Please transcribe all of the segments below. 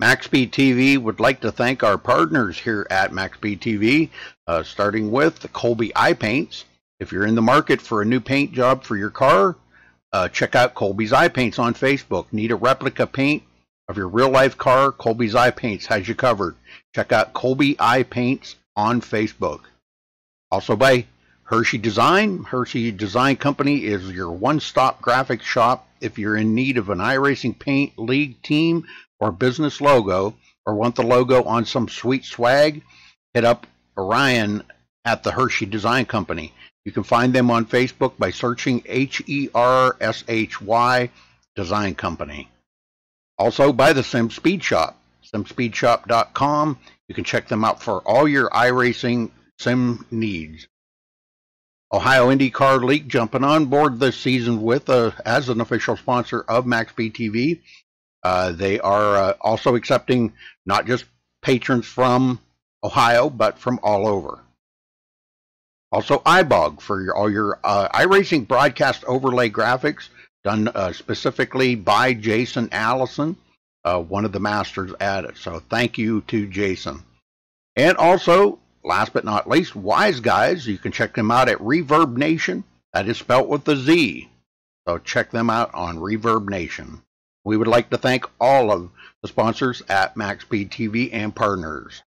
MaxSpeedTV would like to thank our partners here at MaxSpeedTV, starting with the Colby Eye Paints. If you're in the market for a new paint job for your car, check out Colby's Eye Paints on Facebook. Need a replica paint of your real-life car? Colby's Eye Paints has you covered. Check out Colby Eye Paints on Facebook. Also by Hershey Design. Hershey Design Company is your one-stop graphics shop if you're in need of an iRacing paint, league, team, or business logo, or want the logo on some sweet swag. Hit up Orion at the Hershey Design Company. You can find them on Facebook by searching HERSHY Design Company. Also by the Sim Speed Shop, simspeedshop.com. You can check them out for all your iRacing sim needs. Ohio IndyCar League jumping on board this season with as an official sponsor of MaxSpeedTV. They are also accepting not just patrons from Ohio, but from all over. Also, iBog for all your iRacing broadcast overlay graphics done specifically by Jason Allison, one of the masters at it. So thank you to Jason. And also, last but not least, Wise Guys. You can check them out at Reverb Nation. That is spelt with a Z. So check them out on Reverb Nation. We would like to thank all of the sponsors at MaxSpeedTV and partners.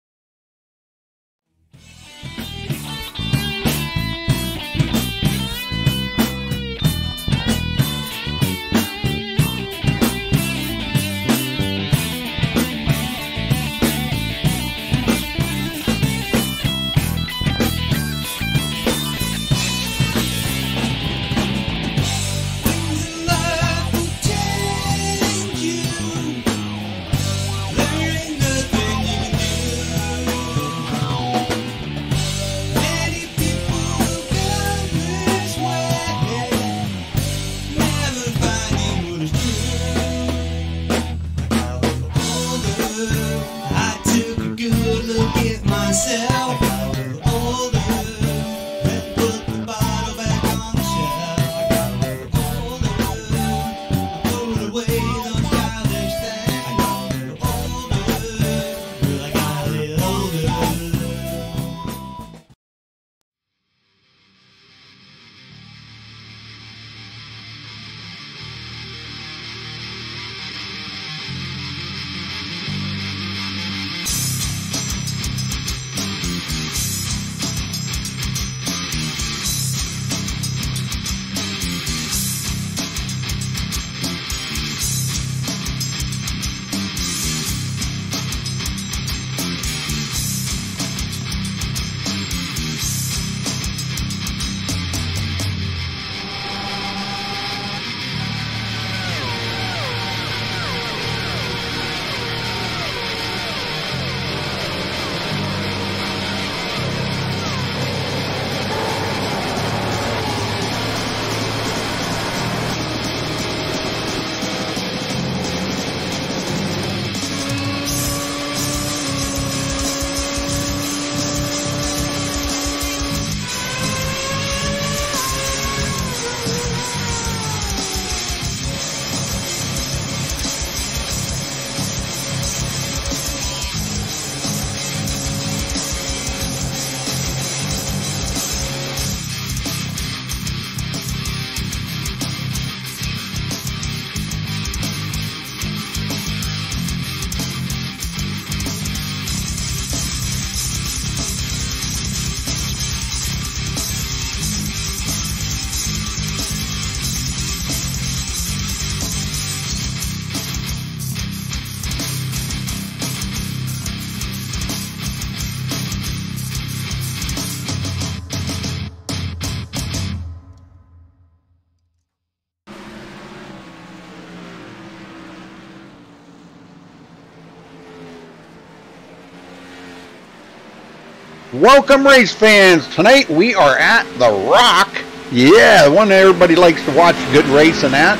Welcome, race fans. Tonight we are at The Rock. Yeah, the one that everybody likes to watch good racing at.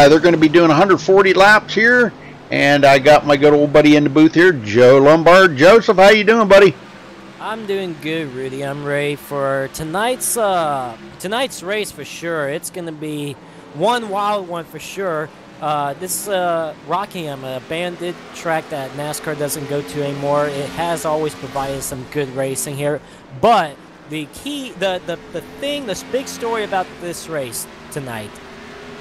They're going to be doing 140 laps here, and I got my good old buddy in the booth here, Joe Lombard. Joseph, how you doing, buddy? I'm doing good, Rudy. I'm ready for tonight's race for sure. It's going to be one wild one for sure. This Rockingham, a banded track that NASCAR doesn't go to anymore. It has always provided some good racing here, but the key, the thing, this big story about this race tonight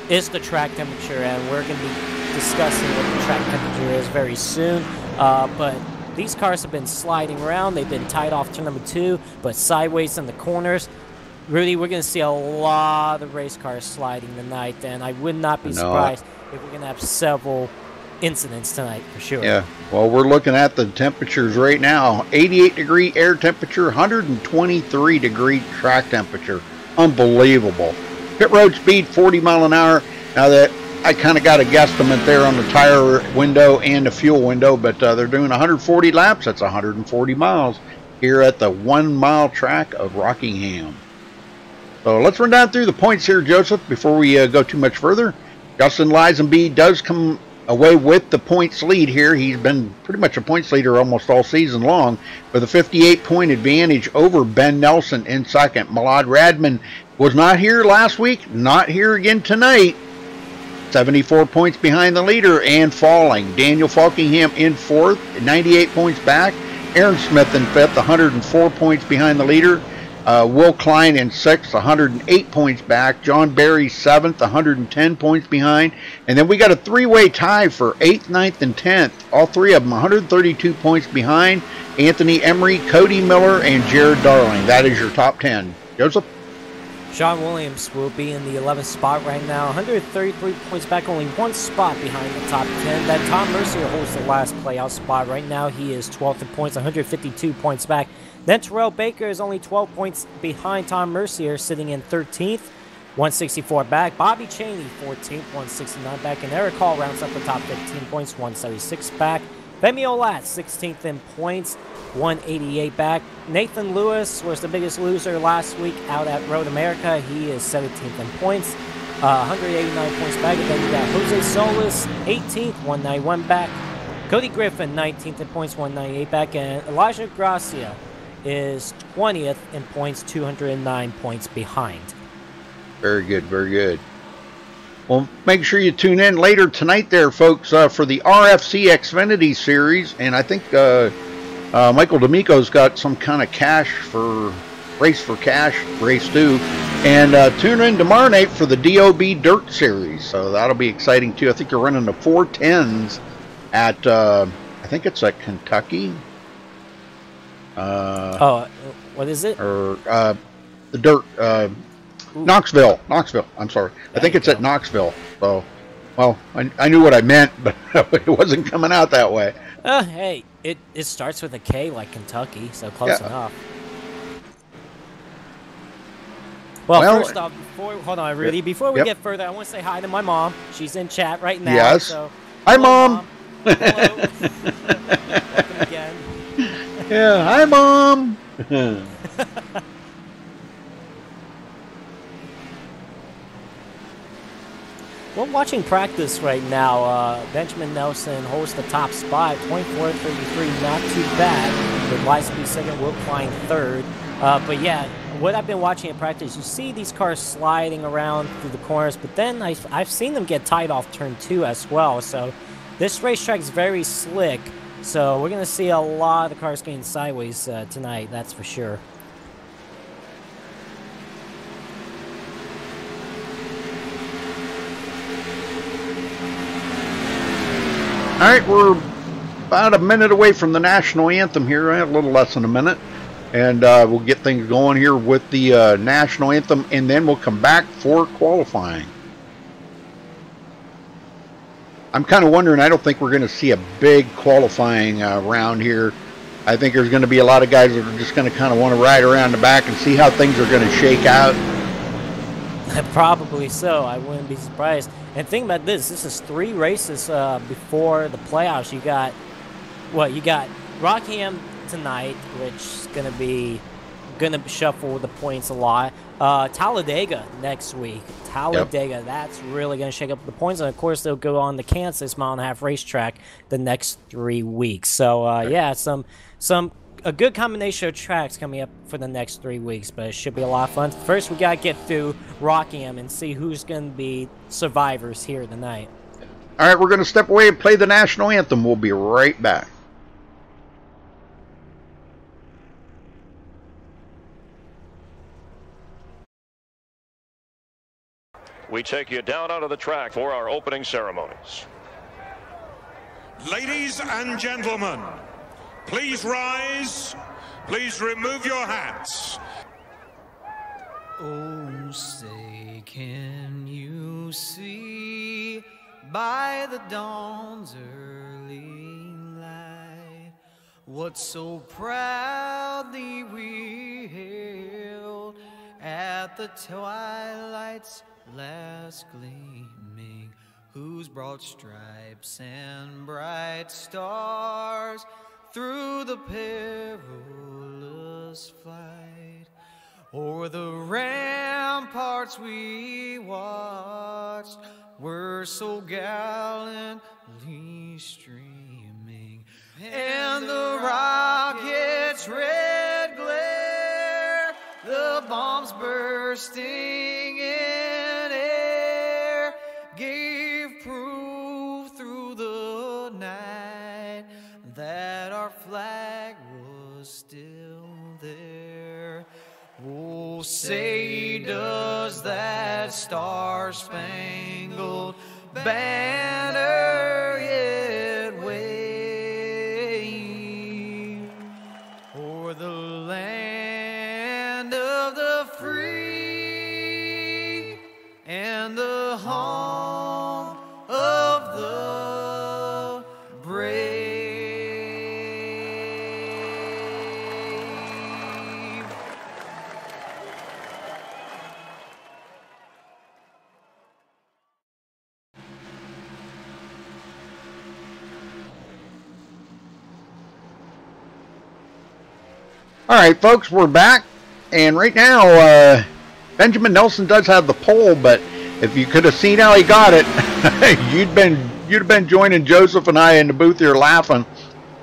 is the track temperature, and we're going to be discussing what the track temperature is very soon. But these cars have been sliding around. They've been tied off turn number 2, but sideways in the corners. Rudy, we're going to see a lot of race cars sliding tonight, and I would not be surprised if we're going to have several incidents tonight for sure. Yeah, well, we're looking at the temperatures right now. 88-degree air temperature, 123-degree track temperature. Unbelievable. Pit road speed, 40 mile an hour. Now that I kind of got a guesstimate there on the tire window and the fuel window, but they're doing 140 laps. That's 140 miles here at the 1 mile track of Rockingham. So let's run down through the points here, Joseph, before we go too much further. Justin Lisenby does come away with the points lead here. He's been pretty much a points leader almost all season long with a 58-point advantage over Ben Nelson in second. Malad Radman was not here last week, not here again tonight. 74 points behind the leader and falling. Daniel Falkingham in fourth, 98 points back. Aaron Smith in fifth, 104 points behind the leader. Will Klein in sixth, 108 points back. John Barry seventh, 110 points behind. And then we got a three-way tie for eighth, ninth, and 10th. All three of them 132 points behind. Anthony Emery, Cody Miller, and Jared Darling. That is your top 10. Joseph? Sean Williams will be in the 11th spot right now, 133 points back, only one spot behind the top 10. That Tom Mercier holds the last playout spot right now. He is 12th in points, 152 points back. Then Terrell Baker is only 12 points behind Tom Mercier, sitting in 13th, 164 back. Bobby Cheney, 14th, 169 back. And Eric Hall rounds up the top 15 points, 176 back. Femi Olat, 16th in points, 188 back. Nathan Lewis was the biggest loser last week out at Road America. He is 17th in points, 189 points back. And then you got Jose Solis, 18th, 191 back. Cody Griffin, 19th in points, 198 back. And Elijah Gracia is 20th in points, 209 points behind. Very good, very good. Well, make sure you tune in later tonight there, folks, for the RFC Xfinity Series. And I think Michael D'Amico's got some kind of race for cash, race 2. And tune in tomorrow night for the DOB Dirt Series. So that'll be exciting, too. I think you're running the 410s at, I think it's at Kentucky. What is it? Or the Dirt, Knoxville. I'm sorry. I think it's at Knoxville. So, well, I knew what I meant, but it wasn't coming out that way. Hey, it starts with a K like Kentucky, so close enough. Well, first off, hold on, Rudy. Before we get further, I want to say hi to my mom. She's in chat right now. Yes. So, hi, Mom. Hello. Welcome again. Yeah, hi, Mom. We're watching practice right now. Benjamin Nelson holds the top spot, 24-33, not too bad. With Lisenby second, Will Klein third. But yeah, what I've been watching in practice, you see these cars sliding around through the corners, but then I've seen them get tied off turn 2 as well. So this racetrack is very slick. So we're going to see a lot of the cars getting sideways tonight, that's for sure. All right, we're about a minute away from the national anthem here. A little less than a minute. And we'll get things going here with the national anthem, and then we'll come back for qualifying. I'm kind of wondering, I don't think we're going to see a big qualifying round here. I think there's going to be a lot of guys that are just going to kind of want to ride around the back and see how things are going to shake out. Probably so. I wouldn't be surprised. And think about this. This is 3 races before the playoffs. You got Rockingham tonight, which is gonna shuffle the points a lot. Talladega next week. Talladega, that's really gonna shake up the points, and of course they'll go on the Kansas mile-and-a-half racetrack the next 3 weeks. So yeah, a good combination of tracks coming up for the next 3 weeks, but it should be a lot of fun. First, we gotta get through Rockingham and see who's gonna be survivors here tonight. All right, we're going to step away and play the national anthem. We'll be right back. We take you down onto the track for our opening ceremonies. Ladies and gentlemen, please rise. Please remove your hats. Oh, say, can you see by the dawn's early light what so proudly we hailed at the twilight's last gleaming, whose broad stripes and bright stars through the perilous fight o'er the ramparts we watched were so gallantly streaming, and the rocket's red glare, the bombs bursting in air, gave proof through the night that our flag was still there. Oh, say does that star-spangled banner yet wave o'er the land of the free and the home of the brave? All right, folks, we're back, and right now, Benjamin Nelson does have the pole, but if you could have seen how he got it, you'd have been joining Joseph and I in the booth here laughing.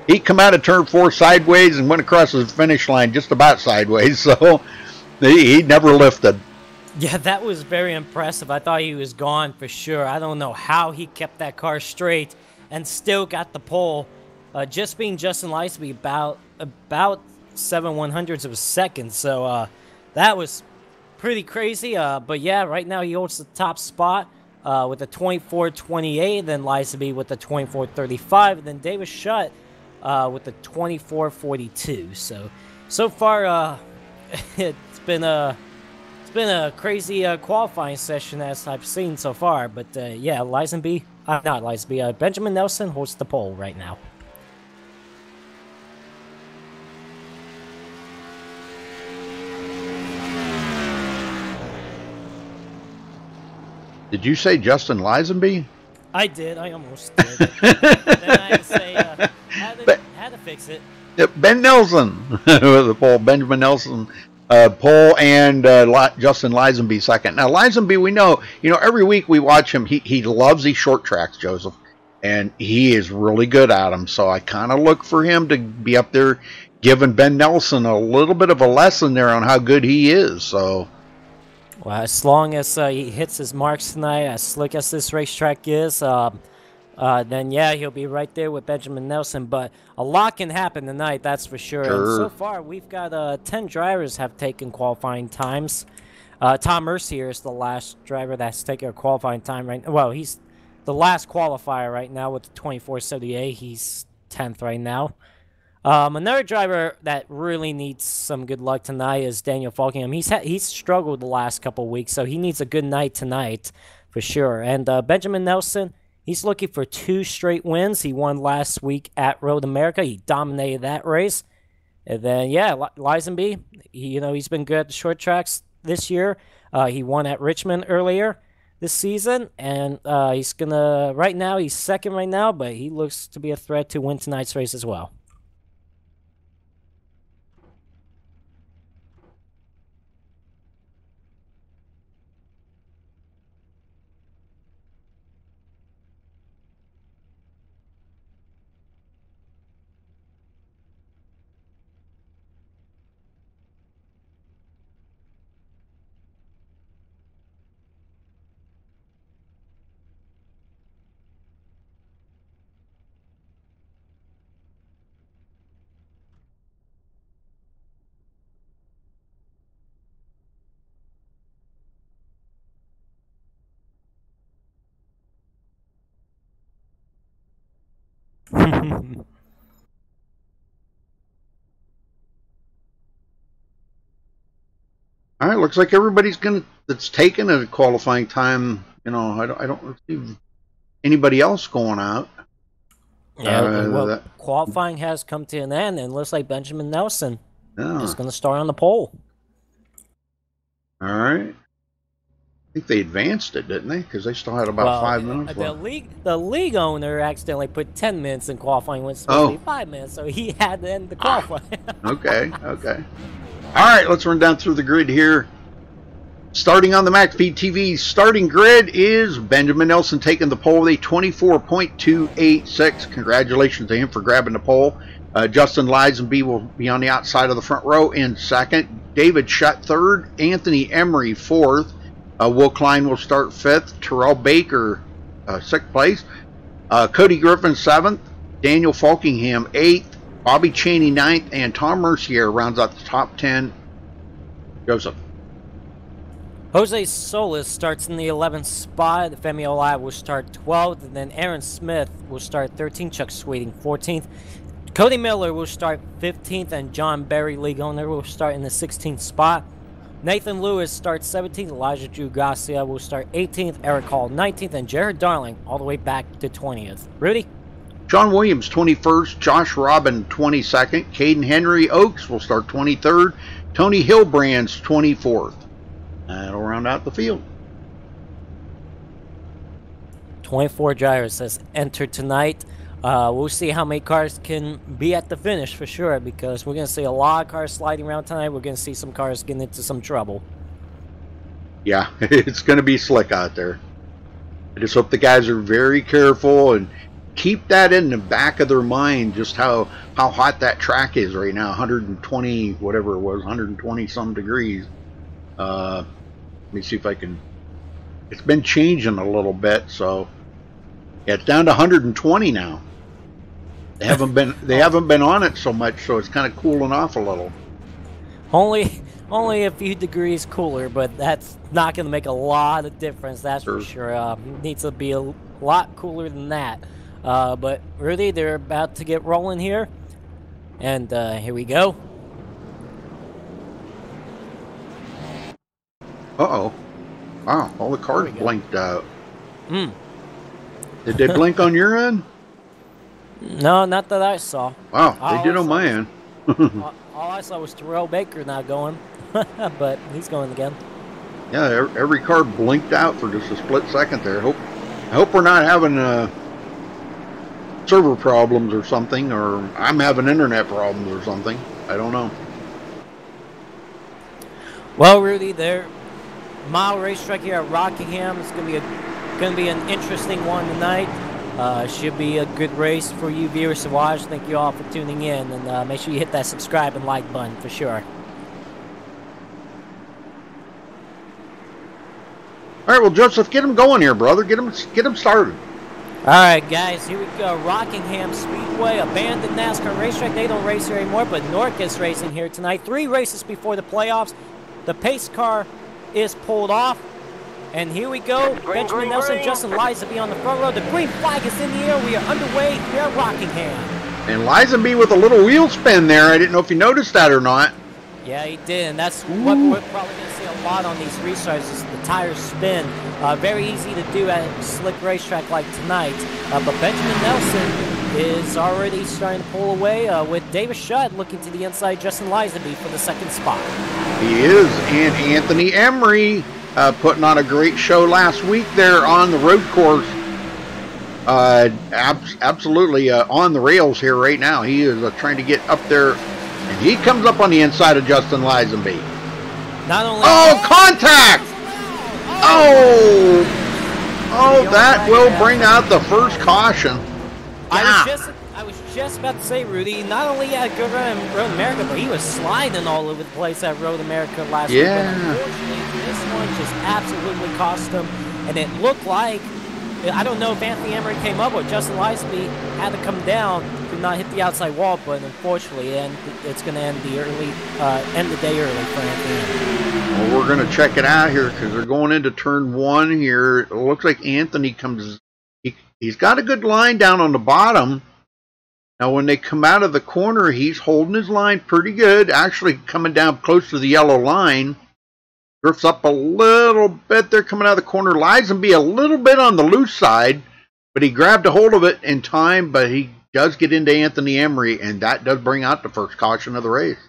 He come out of turn 4 sideways and went across the finish line just about sideways, so he never lifted. Yeah, that was very impressive. I thought he was gone for sure. I don't know how he kept that car straight and still got the pole. Just being Justin Leisby about 7/100ths of a second, so that was pretty crazy. But yeah, right now he holds the top spot with a 24.28, then Leisby with the 24.35, and then Davis Shutt with the 24.42. So far, it's been a crazy qualifying session as I've seen so far. But yeah, Benjamin Nelson holds the pole right now. Did you say Justin Lisenby? I did. I almost did. Then I had to say, had to fix it. Ben Nelson with the pole. Benjamin Nelson pole, and Justin Lisenby second. Now Lisenby, we know, every week we watch him. He loves these short tracks, Joseph, and he is really good at them. So I kind of look for him to be up there, giving Ben Nelson a little bit of a lesson there on how good he is. So. Well, as long as he hits his marks tonight, as slick as this racetrack is, then yeah, he'll be right there with Benjamin Nelson. But a lot can happen tonight, that's for sure. And so far, we've got 10 drivers have taken qualifying times. Tom Mercier is the last driver that's taken a qualifying time right now. Well, he's the last qualifier right now with the 24.78. He's 10th right now. Another driver that really needs some good luck tonight is Daniel Falkingham. He's struggled the last couple weeks, so he needs a good night tonight for sure. And Benjamin Nelson, he's looking for 2 straight wins. He won last week at Road America. He dominated that race. And then, yeah, Lisenby, he's been good at the short tracks this year. He won at Richmond earlier this season, and right now, he's second right now, but he looks to be a threat to win tonight's race as well. All right, looks like everybody's that's taken a qualifying time. You know, I don't see anybody else going out. Yeah, well, qualifying has come to an end, and looks like Benjamin Nelson is going to start on the pole. All right. I think they advanced it, didn't they? Because they still had about 5 minutes left. The league owner accidentally put 10 minutes in qualifying when it's supposed to be 5 minutes, so he had to end the qualifying. Okay. All right, let's run down through the grid here. Starting on the MaxSpeedTV starting grid is Benjamin Nelson taking the pole with a 24.286. Congratulations to him for grabbing the pole. Justin Lisenby will be on the outside of the front row in second. David Shutt third. Anthony Emery fourth. Will Klein will start fifth. Terrell Baker sixth place. Cody Griffin seventh. Daniel Falkingham eighth. Bobby Chaney ninth. And Tom Mercier rounds out the top 10. Joseph. Jose Solis starts in the 11th spot. Femi Olai will start 12th. And then Aaron Smith will start 13th. Chuck Sweeting 14th. Cody Miller will start 15th. And John Berry, league owner, will start in the 16th spot. Nathan Lewis starts 17th. Elijah Drew Garcia will start 18th. Eric Hall 19th. And Jared Darling all the way back to 20th. Rudy? John Williams 21st. Josh Robin 22nd. Caden Henry Oaks will start 23rd. Tony Hillbrands 24th. That'll round out the field. 24 drivers has entered tonight. We'll see how many cars can be at the finish for sure, because we're going to see a lot of cars sliding around tonight. We're going to see some cars getting into some trouble. Yeah, it's going to be slick out there. I just hope the guys are very careful and keep that in the back of their mind, just how hot that track is right now. 120, whatever it was, 120 some degrees. Let me see if I can. It's been changing a little bit, so yeah, it's down to 120 now. They haven't been on it so much, so it's kind of cooling off a little. Only a few degrees cooler, but that's not going to make a lot of difference. That's for sure. It needs to be a lot cooler than that. But Rudy, they're about to get rolling here, and here we go. Uh-oh. Wow, all the cars blinked out. Did they blink on your end? No, not that I saw. Wow, they did on my end. All I saw was Terrell Baker not going, but he's going again. Yeah, every car blinked out for just a split second there. I hope we're not having server problems or something, or I'm having internet problems or something. I don't know. Well, Rudy, there. Mile racetrack here at Rockingham. It's going to be an interesting one tonight. Should be a good race for you viewers to watch. Thank you all for tuning in, and make sure you hit that subscribe and like button for sure. All right, well, Joseph, get him going here, brother. Get him started. All right, guys, here we go. Rockingham Speedway, abandoned NASCAR racetrack. They don't race here anymore, but Nork is racing here tonight. 3 races before the playoffs. The pace car is pulled off, and here we go. Benjamin Nelson, Justin Lisenby on the front row. The green flag is in the air. We are underway here at Rockingham. And Lisenby with a little wheel spin there. I didn't know if you noticed that or not. Yeah, he did, and that's what we're probably going to see a lot on these restarts is the tires spin. Very easy to do at a slick racetrack like tonight. But Benjamin Nelson is already starting to pull away with David Shutt looking to the inside, Justin Lisenby for the second spot. He is, and Anthony Emery putting on a great show last week there on the road course. Absolutely on the rails here right now. He is trying to get up there, and he comes up on the inside of Justin Lisenby. Not only contact! Oh, that will bring out the first caution. I was just about to say, Rudy, not only had a good run in Road America, but he was sliding all over the place at Road America last week. But unfortunately, this one just absolutely cost him. And it looked like, I don't know if Anthony Emery came up, but Justin Lisenby had to come down, could not hit the outside wall, but unfortunately, it's going to end the day early for Anthony Emery. Well, we're going to check it out here because they're going into turn 1 here. It looks like Anthony comes. He's got a good line down on the bottom. Now, when they come out of the corner, he's holding his line pretty good. Actually, coming down close to the yellow line. Drifts up a little bit there coming out of the corner. Lisenby a little bit on the loose side, but he grabbed a hold of it in time, but he does get into Anthony Emery, and that does bring out the first caution of the race.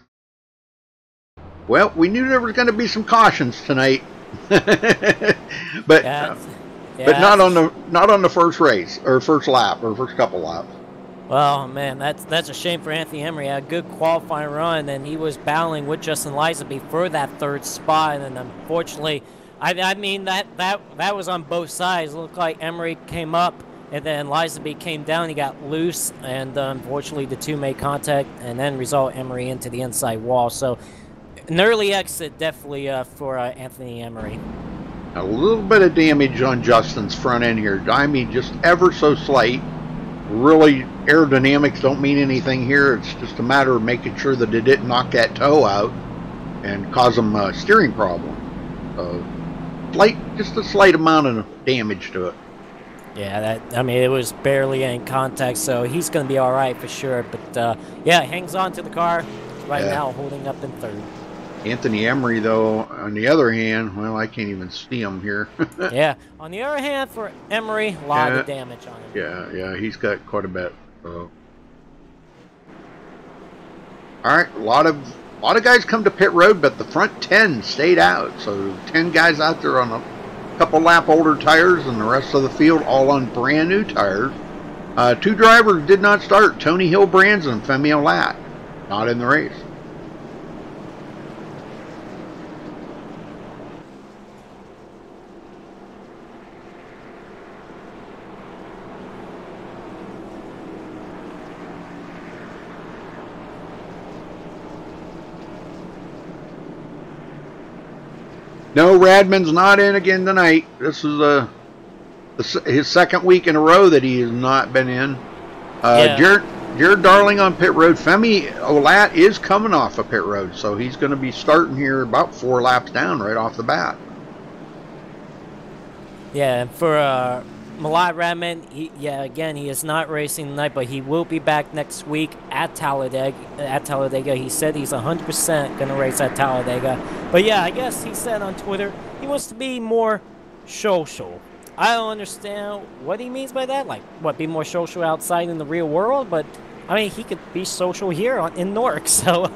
Well, we knew there was going to be some cautions tonight, but not on the first race or first lap or first couple laps. Well, man, that's a shame for Anthony Emery. He had a good qualifying run, and he was battling with Justin Lisenby for that third spot, and unfortunately, I mean that was on both sides. It looked like Emery came up, and then Lisenby came down. He got loose, and unfortunately, the two made contact, and then result Emery into the inside wall. So, an early exit definitely for Anthony Emery. A little bit of damage on Justin's front end here. I mean, just ever so slight. Really, aerodynamics don't mean anything here. It's just a matter of making sure that it didn't knock that toe out and cause him a steering problem. Just a slight amount of damage to it. Yeah, I mean, it was barely in contact, so he's going to be all right for sure. But yeah, hangs on to the car right now, holding up in third. Anthony Emery, though, on the other hand, well, I can't even see him here. Yeah, on the other hand, for Emery, a lot of damage on him. Yeah, he's got quite a bit. So. All right, a lot of guys come to pit road, but the front 10 stayed out. So 10 guys out there on a couple lap older tires, and the rest of the field all on brand new tires. 2 drivers did not start: Tony Hillbrands and Femi Olat, not in the race. No, Radman's not in again tonight. This is his second week in a row that he has not been in. Jared Darling on pit road. Femi Olat is coming off of pit road, so he's going to be starting here about 4 laps down right off the bat. Yeah, and for Malad Radman, again, he is not racing tonight, but he will be back next week at Talladega. He said he's 100% going to race at Talladega. But yeah, I guess he said on Twitter he wants to be more social. I don't understand what he means by that. Like, what, be more social outside in the real world? But, I mean, he could be social here in Newark. So,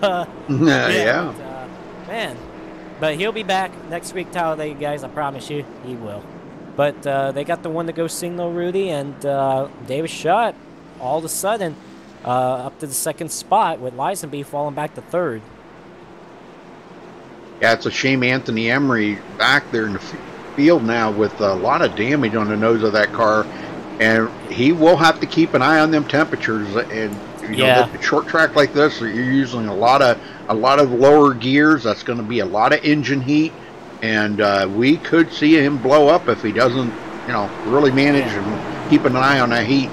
yeah. Man. But he'll be back next week, Talladega, guys. I promise you, he will. But they got the one to go single, Rudy, and Davis Schott, all of a sudden, up to the second spot with Lisenby falling back to third. Yeah, it's a shame Anthony Emery back there in the field now with a lot of damage on the nose of that car, and he will have to keep an eye on them temperatures. And you know, a short track like this, you're using a lot of lower gears. That's going to be a lot of engine heat. And we could see him blow up if he doesn't, really manage and keep an eye on that heat.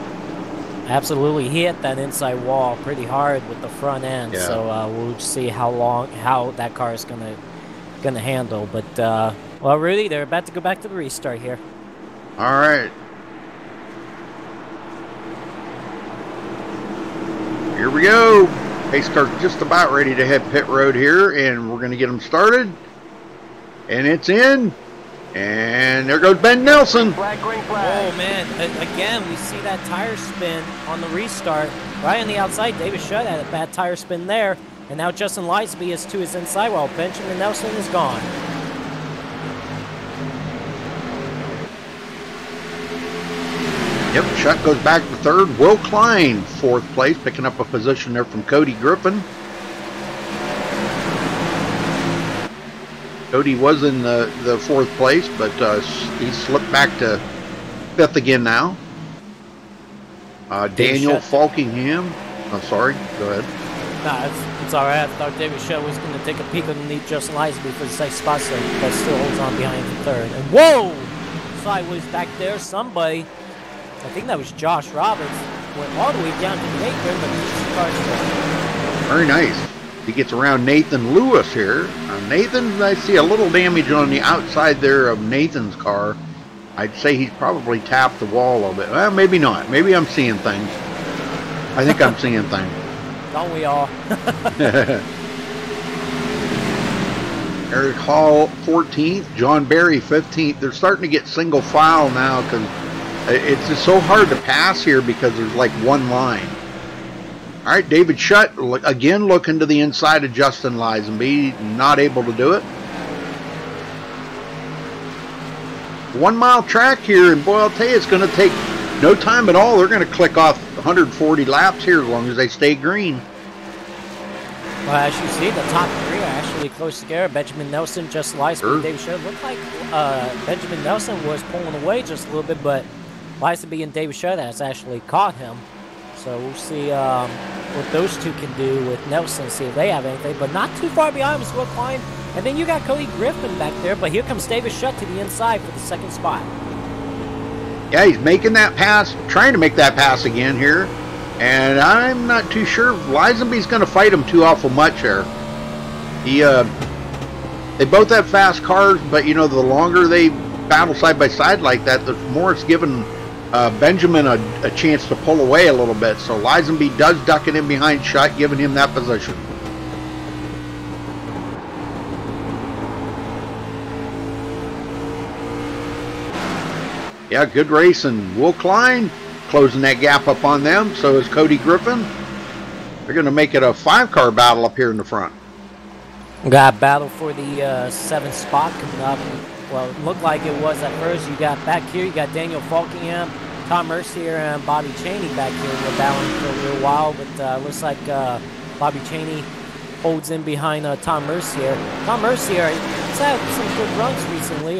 Absolutely, he hit that inside wall pretty hard with the front end. Yeah. So we'll see how that car is gonna handle. But well, Rudy, they're about to go back to the restart here. All right. Here we go. Pace car's just about ready to hit pit road here, and we're gonna get them started. And it's in. And there goes Ben Nelson. Flag, green flag. Oh, man. Again, we see that tire spin on the restart. Right on the outside, Davis Schott had a bad tire spin there. And now Justin Lisenby is to his inside while Benjamin Nelson is gone. Yep, Schott goes back to third. Will Klein, 4th place, picking up a position there from Cody Griffin. Cody was in the 4th place, but he slipped back to 5th again now. Daniel Falkingham. I'm sorry. Go ahead. Nah, it's all right. I thought Davis Schott was going to take a peek underneath Justin Lisenby for the 6th spot, but still holds on behind the 3rd. And whoa! Sideways back there. Somebody, I think that was Josh Roberts, went all the way down to the 8th, but the car's very nice. He gets around Nathan Lewis here. Nathan, I see a little damage on the outside there of Nathan's car. I'd say he's probably tapped the wall a little bit. Well, maybe not. Maybe I'm seeing things. I think I'm seeing things. Don't we all? Eric Hall 14th, John Barry 15th. They're starting to get single file now because it's just so hard to pass here because there's like one line. All right, David Shutt again looking to the inside of Justin Lisenby, not able to do it. 1 mile track here, and boy, I'll tell you, it's going to take no time at all. They're going to click off 140 laps here as long as they stay green. Well, as you see, the top three are actually close together. Benjamin Nelson, Justin Lisenby, David Shutt. Looked like Benjamin Nelson was pulling away just a little bit, but Lisenby and David Shutt has actually caught him. So we'll see what those two can do with Nelson, see if they have anything. But not too far behind was Will Klein. And then you got Cody Griffin back there, but here comes David Shutt to the inside for the second spot. Yeah, he's making that pass, trying to make that pass again here. And I'm not too sure if Lisenby's going to fight him too awful much here. They both have fast cars, but, you know, the longer they battle side by side like that, the more it's given Benjamin a chance to pull away a little bit. So Lisenby does duck it in behind Shutt, giving him that position. Yeah, good race, and Will Klein closing that gap up on them. So is Cody Griffin. They're going to make it a 5-car battle up here in the front. We got a battle for the 7th spot coming up. Well, it looked like it was at first. You got back here, you got Daniel Falkingham, Tom Mercier, and Bobby Cheney back here. We're battling for a little while, but looks like Bobby Cheney holds in behind Tom Mercier. Tom Mercier, he's had some good runs recently.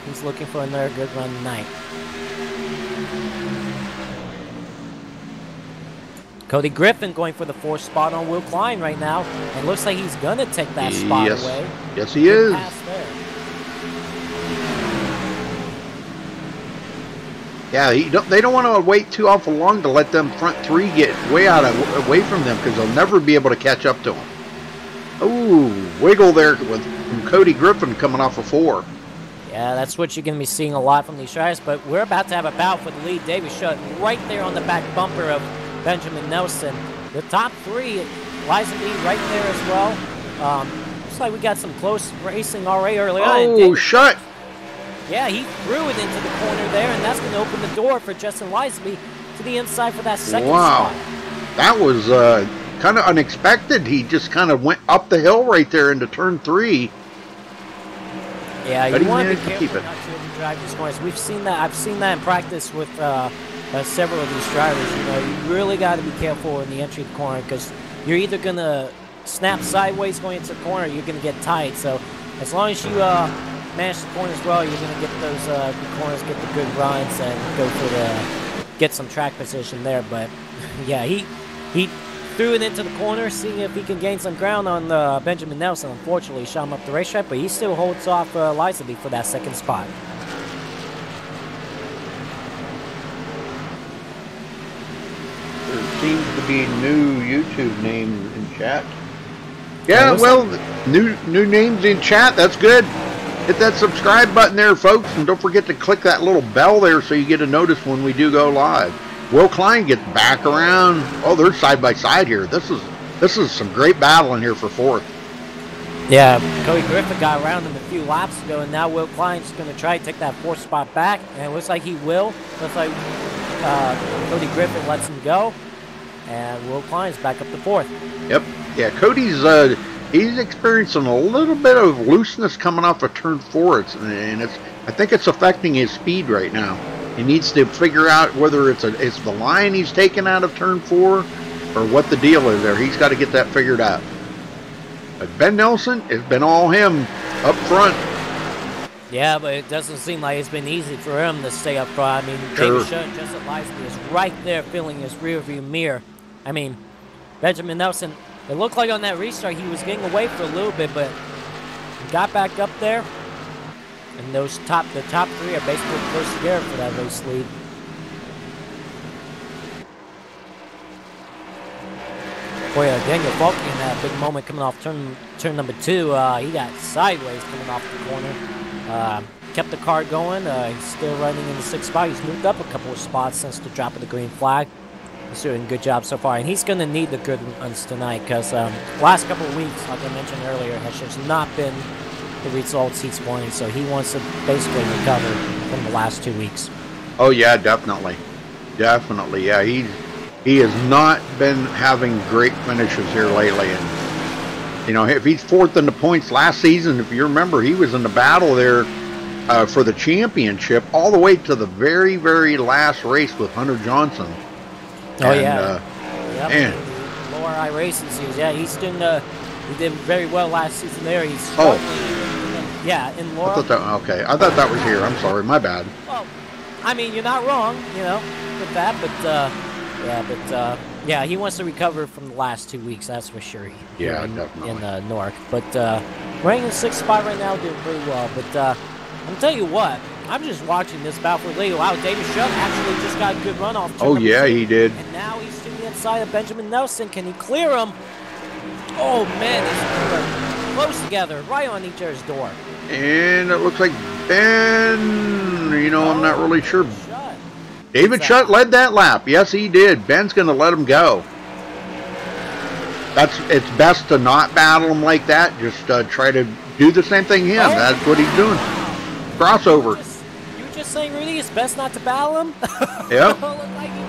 He's looking for another good run tonight. Cody Griffin going for the 4th spot on Will Klein right now, and looks like he's going to take that spot away. Yes, he is. Yeah, they don't want to wait too awful long to let them front three get away from them, because they'll never be able to catch up to them. Ooh, wiggle there from Cody Griffin coming off a 4. Yeah, that's what you're going to be seeing a lot from these drivers, but we're about to have a battle for the lead. David Shutt right there on the back bumper of Benjamin Nelson. The top 3, Lisenby right there as well. Looks like we got some close racing already early on. Oh, Shutt. Yeah, he threw it into the corner there, and that's going to open the door for Justin Lisenby to the inside for that second spot. That was kind of unexpected. He just kind of went up the hill right there into turn 3. Yeah, you want to be careful not to overdrive these corners. We've seen that. I've seen that in practice with several of these drivers. You know, you really got to be careful in the entry of the corner, because you're either going to snap sideways going into the corner, or you're going to get tight. So as long as you manage the corners well, you're going to get those good corners, get the good runs, and go for get some track position there. But yeah, he threw it into the corner, seeing if he can gain some ground on Benjamin Nelson. Unfortunately, shot him up the racetrack, but he still holds off Lisenby for that second spot. There seems to be new YouTube names in chat. Yeah, well, new names in chat. That's good. Hit that subscribe button there, folks, and don't forget to click that little bell there so you get a notice when we do go live. Will Klein gets back around. Oh, they're side by side here. This is some great battling here for 4th. Yeah, Cody Griffin got around him a few laps ago, and now Will Klein's going to try to take that 4th spot back, and it looks like he will. Looks like Cody Griffin lets him go, and Will Klein's back up to 4th. Yep. Yeah, Cody's he's experiencing a little bit of looseness coming off of turn 4, and I think it's affecting his speed right now. He needs to figure out whether it's the line he's taken out of turn 4 or what the deal is there. He's got to get that figured out. But Ben Nelson, it's been all him up front. Yeah, but it doesn't seem like it's been easy for him to stay up front. I mean, David Shutt, Justin Lisenby is right there filling his rearview mirror. I mean, Benjamin Nelson, it looked like on that restart he was getting away for a little bit, but he got back up there. And the top 3 are basically close together for that race lead. Boy, Daniel Falkingham had a big moment coming off turn number 2. He got sideways coming off the corner. Kept the car going. He's still running in the 6th spot. He's moved up a couple of spots since the drop of the green flag. He's doing a good job so far, and he's going to need the good runs tonight because last couple of weeks, like I mentioned earlier, has just not been the results he's wanting. So he wants to basically recover from the last 2 weeks. Oh yeah, definitely, definitely. Yeah, he has not been having great finishes here lately, and you know, if he's fourth in the points last season, if you remember, he was in the battle there for the championship all the way to the very, very last race with Hunter Johnson. Oh, and, yeah. Man. Lower iRacing series. Yeah, he did very well last season there. He's yeah, in Laura. Okay, I thought that was here. I'm sorry, my bad. Well, I mean, you're not wrong, you know, with that, but yeah, he wants to recover from the last 2 weeks, that's for sure. Yeah, definitely. In Newark. But running in 6th spot right now, doing pretty well. But I'm telling you what, I'm just watching this battle for lead. Wow, David Shutt actually just got a good run off. Oh, yeah, he did. And now he's to the inside of Benjamin Nelson. Can he clear him? Oh, man, these are close together, right on each other's door. And it looks like Ben, you know, I'm not really sure. Shutt. David Shutt led that lap. Yes, he did. Ben's going to let him go. It's best to not battle him like that. Just try to do the same thing him. That's what he's doing. Crossover. You were just saying, Rudy, it's best not to battle him? Yep. Like he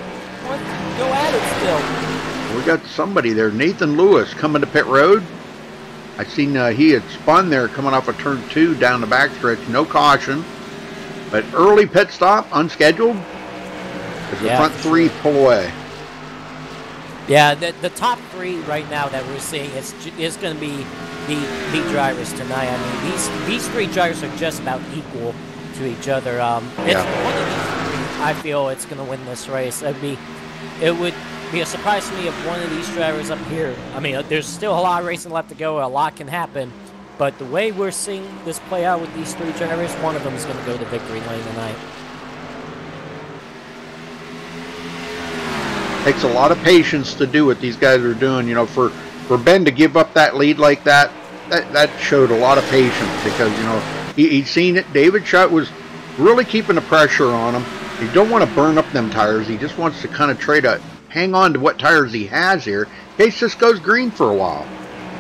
wants to go at it still. We got somebody there. Nathan Lewis coming to pit road. I seen he had spun there coming off of turn 2 down the backstretch. No caution. But early pit stop, unscheduled. As the front 3 pull away. Yeah, the top 3 right now that we're seeing is going to be the drivers tonight. I mean, these 3 drivers are just about equal to each other. It's one of these 3, I feel, it's going to win this race. It would be a surprise to me if one of these drivers up here. I mean, there's still a lot of racing left to go. A lot can happen. But the way we're seeing this play out with these 3 drivers, one of them is going to go to victory lane tonight. Takes a lot of patience to do what these guys are doing. You know, for Ben to give up that lead like that showed a lot of patience because, you know, he'd seen it. David Shutt was really keeping the pressure on him. He don't want to burn up them tires. He just wants to kind of try to hang on to what tires he has here in case this goes green for a while.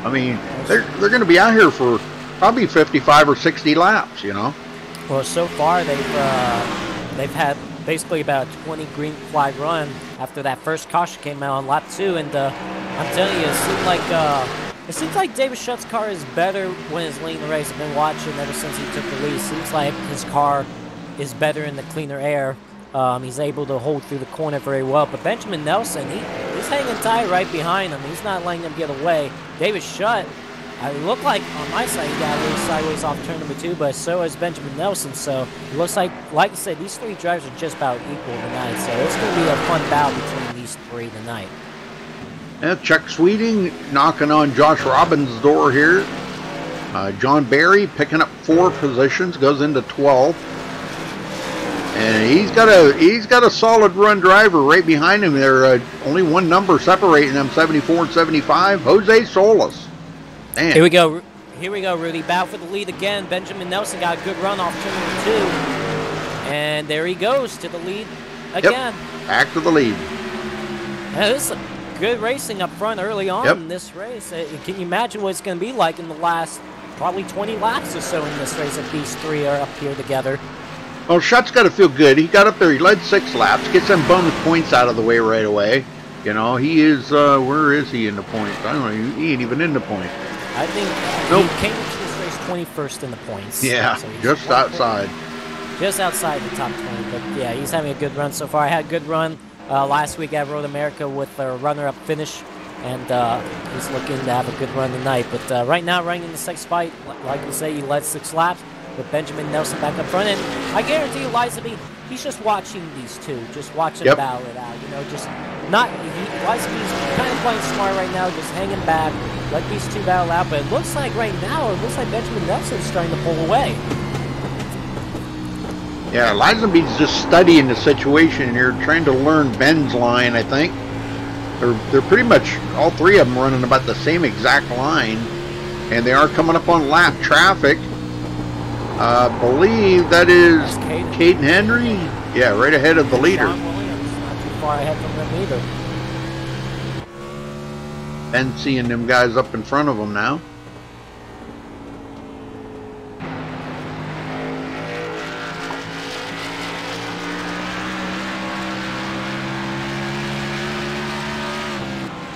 I mean, they're going to be out here for probably 55 or 60 laps, you know. Well, so far they've had basically about a 20 green flag run after that first caution came out on lap 2, and I'm telling you, it seems like David Shutt's car is better when he's leading the race. I've been watching ever since he took the lead. It seems like his car is better in the cleaner air. He's able to hold through the corner very well. But Benjamin Nelson, he's hanging tight right behind him. He's not letting him get away. David Shutt, it looked like on my side he got a little sideways off turn number 2, but so has Benjamin Nelson. So it looks like I said, these 3 drivers are just about equal tonight. So it's going to be a fun battle between these 3 tonight. Yeah, Chuck Sweeting knocking on Josh Robbins' door here. John Barry picking up 4 positions, goes into 12th. And he's got a solid run driver right behind him. There only one number separating them, 74 and 75. Jose Solis. Man. Here we go, Rudy. Battle for the lead again. Benjamin Nelson got a good run off turn number 2, and there he goes to the lead again. Yep. Back to the lead. Now, this is good racing up front early on in this race. Can you imagine what it's going to be like in the last probably 20 laps or so in this race if these 3 are up here together? Well, Shutt's got to feel good. He got up there. He led 6 laps. Gets them bum points out of the way right away. You know, he is, where is he in the points? I don't know. He ain't even in the points. I think he came into this race 21st in the points. Yeah, so just outside. Just outside the top 20. But, yeah, he's having a good run so far. I had a good run last week at Road America with a runner-up finish. And he's looking to have a good run tonight. But right now, running in the 6th spot, like you say, he led 6 laps. With Benjamin Nelson back up front, and I guarantee you, Lizaby, he's just watching these 2, just watching battle it out. You know, just not. Lizaby's kind of playing smart right now, just hanging back, let these 2 battle out. But it looks like right now, it looks like Benjamin Nelson's starting to pull away. Yeah, Lizaby's just studying the situation here, trying to learn Ben's line. I think they're pretty much all 3 of them running about the same exact line, and they are coming up on lap traffic. I believe that is Caden Henry. Yeah, right ahead of the leader. John Williams, not too far ahead from them either. Ben seeing them guys up in front of him now.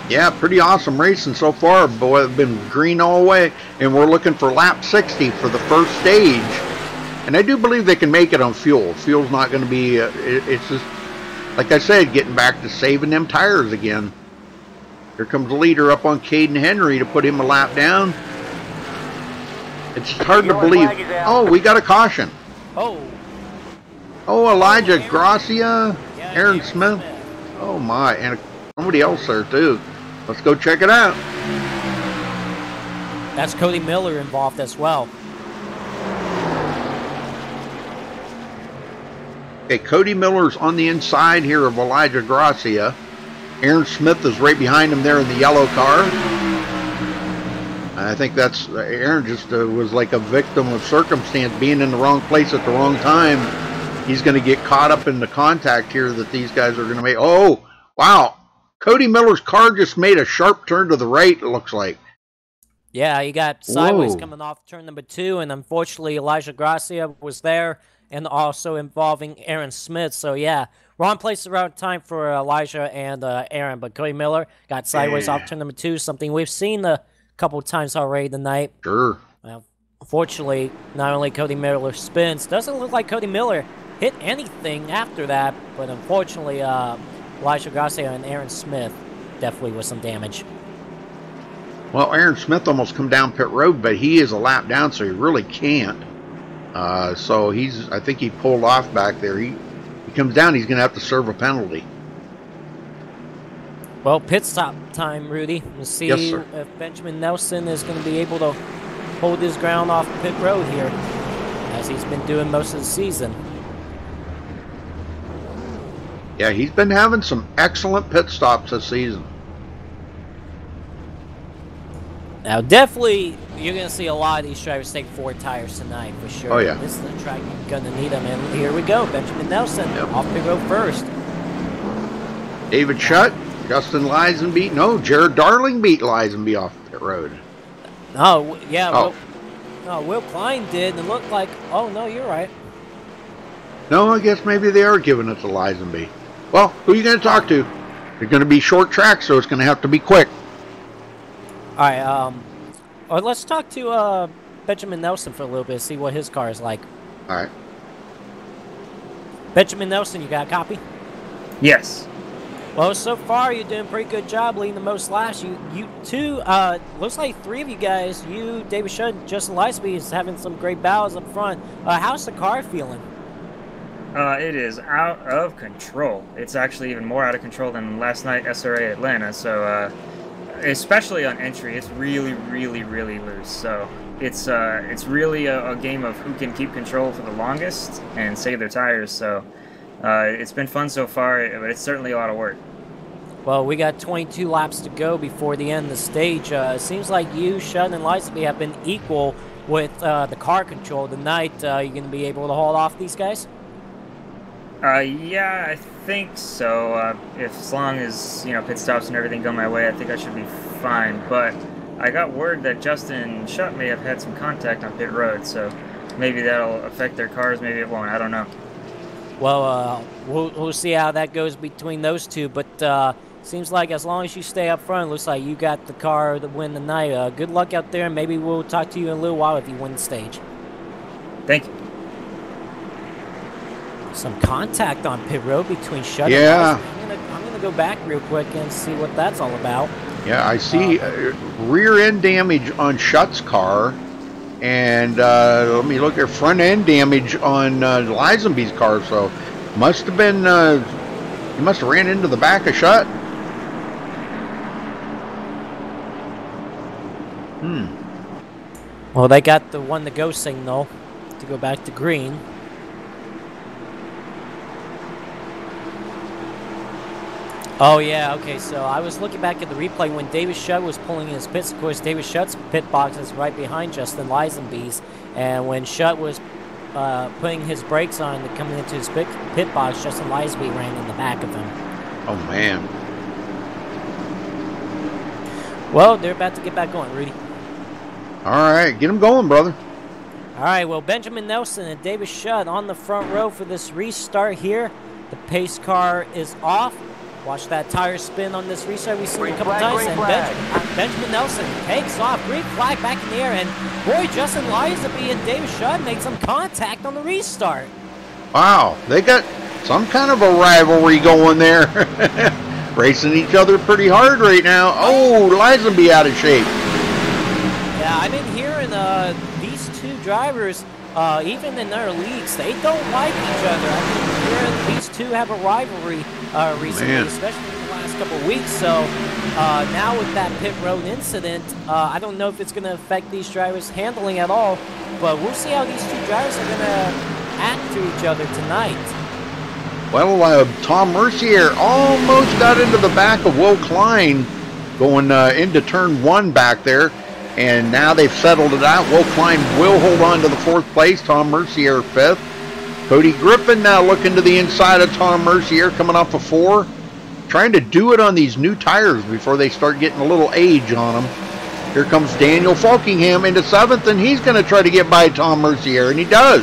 Yeah, pretty awesome racing so far. Boy, it's been green all the way, and we're looking for lap 60 for the first stage. And I do believe they can make it on fuel. Fuel's not going to be, it's just, like I said, getting back to saving them tires again. Here comes the leader up on Caden Henry to put him a lap down. It's hard to believe. Oh, we got a caution. Oh. Oh, Elijah Gracia, Aaron Smith. Oh my, and somebody else there too. Let's go check it out. That's Cody Miller involved as well. Okay, Cody Miller's on the inside here of Elijah Gracia. Aaron Smith is right behind him there in the yellow car. I think that's, Aaron just was like a victim of circumstance, being in the wrong place at the wrong time. He's going to get caught up in the contact here that these guys are going to make. Oh, wow. Cody Miller's car just made a sharp turn to the right, it looks like. Yeah, he got sideways Whoa. coming off turn number 2, and unfortunately Elijah Gracia was there, and also involving Aaron Smith. So yeah, wrong place, wrong time for Elijah and Aaron, but Cody Miller got sideways off turn number 2, something we've seen a couple of times already tonight. Sure. Unfortunately, not only Cody Miller spins, doesn't look like Cody Miller hit anything after that, but unfortunately Elijah Gracia and Aaron Smith definitely with some damage. Well, Aaron Smith almost come down pit road, but he is a lap down, so he really can't. So he's, I think he pulled off back there. He comes down, he's going to have to serve a penalty. Well, pit stop time, Rudy. We'll see Yes, sir. if Benjamin Nelson is going to be able to hold his ground off pit road here, as he's been doing most of the season. Yeah, he's been having some excellent pit stops this season. Now, definitely, you're going to see a lot of these drivers take 4 tires tonight, for sure. Oh, yeah. This is the track you're going to need them, and here we go. Benjamin Nelson off pit road first. David Shutt, Justin Lisenby. No, Jared Darling beat Lisenby off pit road. Oh, yeah. Oh. Will Klein did, and it looked like, oh, no, you're right. No, I guess maybe they are giving it to Lisenby. Well, who are you going to talk to? They're going to be short tracks, so it's going to have to be quick. All right, let's talk to Benjamin Nelson for a little bit, see what his car is like. All right. Benjamin Nelson, you got a copy? Yes. Well, so far you're doing a pretty good job leading the most laps. You two, looks like 3 of you guys, you, David Shutt, and Justin Lightsby, is having some great battles up front. How's the car feeling? It is out of control. It's actually even more out of control than last night SRA Atlanta. So, especially on entry, it's really, really, really loose. So it's really a game of who can keep control for the longest and save their tires. So it's been fun so far, but it's certainly a lot of work. Well, we got 22 laps to go before the end of the stage. It seems like you, Shutt, and Lightsby have been equal with the car control tonight. You going to be able to hold off these guys? Yeah, I think so. As long as, pit stops and everything go my way, I think I should be fine. But I got word that Justin and Shutt may have had some contact on pit road, so maybe that'll affect their cars, maybe it won't, I don't know. Well, we'll see how that goes between those two, but seems like as long as you stay up front, it looks like you got the car to win the night. Good luck out there, and maybe we'll talk to you in a little while if you win the stage. Thank you. Some contact on pit road between Shutt Yeah. and Lightsby. I'm gonna go back real quick and see what that's all about. Yeah, I see rear end damage on Shutt's car, and let me look at front end damage on Lisenby's car. So must have been he must have ran into the back of Shutt. Well, they got the 1 to go signal to go back to green. Oh, yeah, okay, so I was looking back at the replay when David Shutt was pulling his pits. Of course, David Shutt's pit box is right behind Justin Lisenby's, and when Shutt was putting his brakes on and coming into his pit box, Justin Lisenby ran in the back of him. Oh man. Well, they're about to get back going, Rudy. All right, get them going, brother. All right, well, Benjamin Nelson and David Shutt on the front row for this restart here. The pace car is off. Watch that tire spin on this restart. We've seen a couple times. And Benjamin Nelson takes off. Green flag back in the air. And boy, Justin Lizaby and David Shutt made some contact on the restart. Wow, they got some kind of a rivalry going there. Racing each other pretty hard right now. Oh, Lizaby out of shape. Yeah, I've been hearing these two drivers, even in their leagues, they don't like each other. I've been hearing these two have a rivalry recently, especially in the last couple of weeks. So now with that pit road incident, I don't know if it's going to affect these drivers' handling at all, but we'll see how these two drivers are going to act to each other tonight. Well, Tom Mercier almost got into the back of Will Klein going into turn 1 back there, and now they've settled it out. Will Klein will hold on to the 4th place, Tom Mercier 5th. Cody Griffin now looking to the inside of Tom Mercier, coming off a 4. Trying to do it on these new tires before they start getting a little age on them. Here comes Daniel Falkingham into 7th, and he's going to try to get by Tom Mercier, and he does.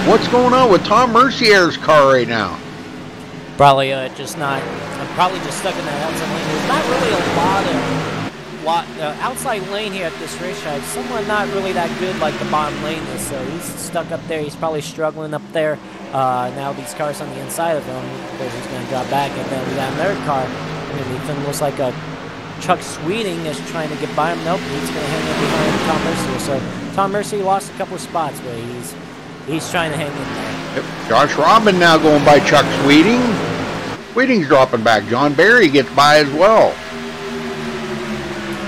What's going on with Tom Mercier's car right now? Probably I'm probably just stuck in that outside lane. There's not really a lot outside lane here at this racetrack. Someone not really that good like the bottom lane is, so he's stuck up there. He's probably struggling up there. Now these cars on the inside of him, because he's going to drop back, and then we got another car underneath him. Looks like a Chuck Sweeting is trying to get by him. Nope, he's going to hang in behind Tom Mercier. So Tom Mercier lost a couple of spots, but he's trying to hang in there. Yep. Josh Robin now going by Chuck Sweeting. Sweeting's dropping back. John Barry gets by as well.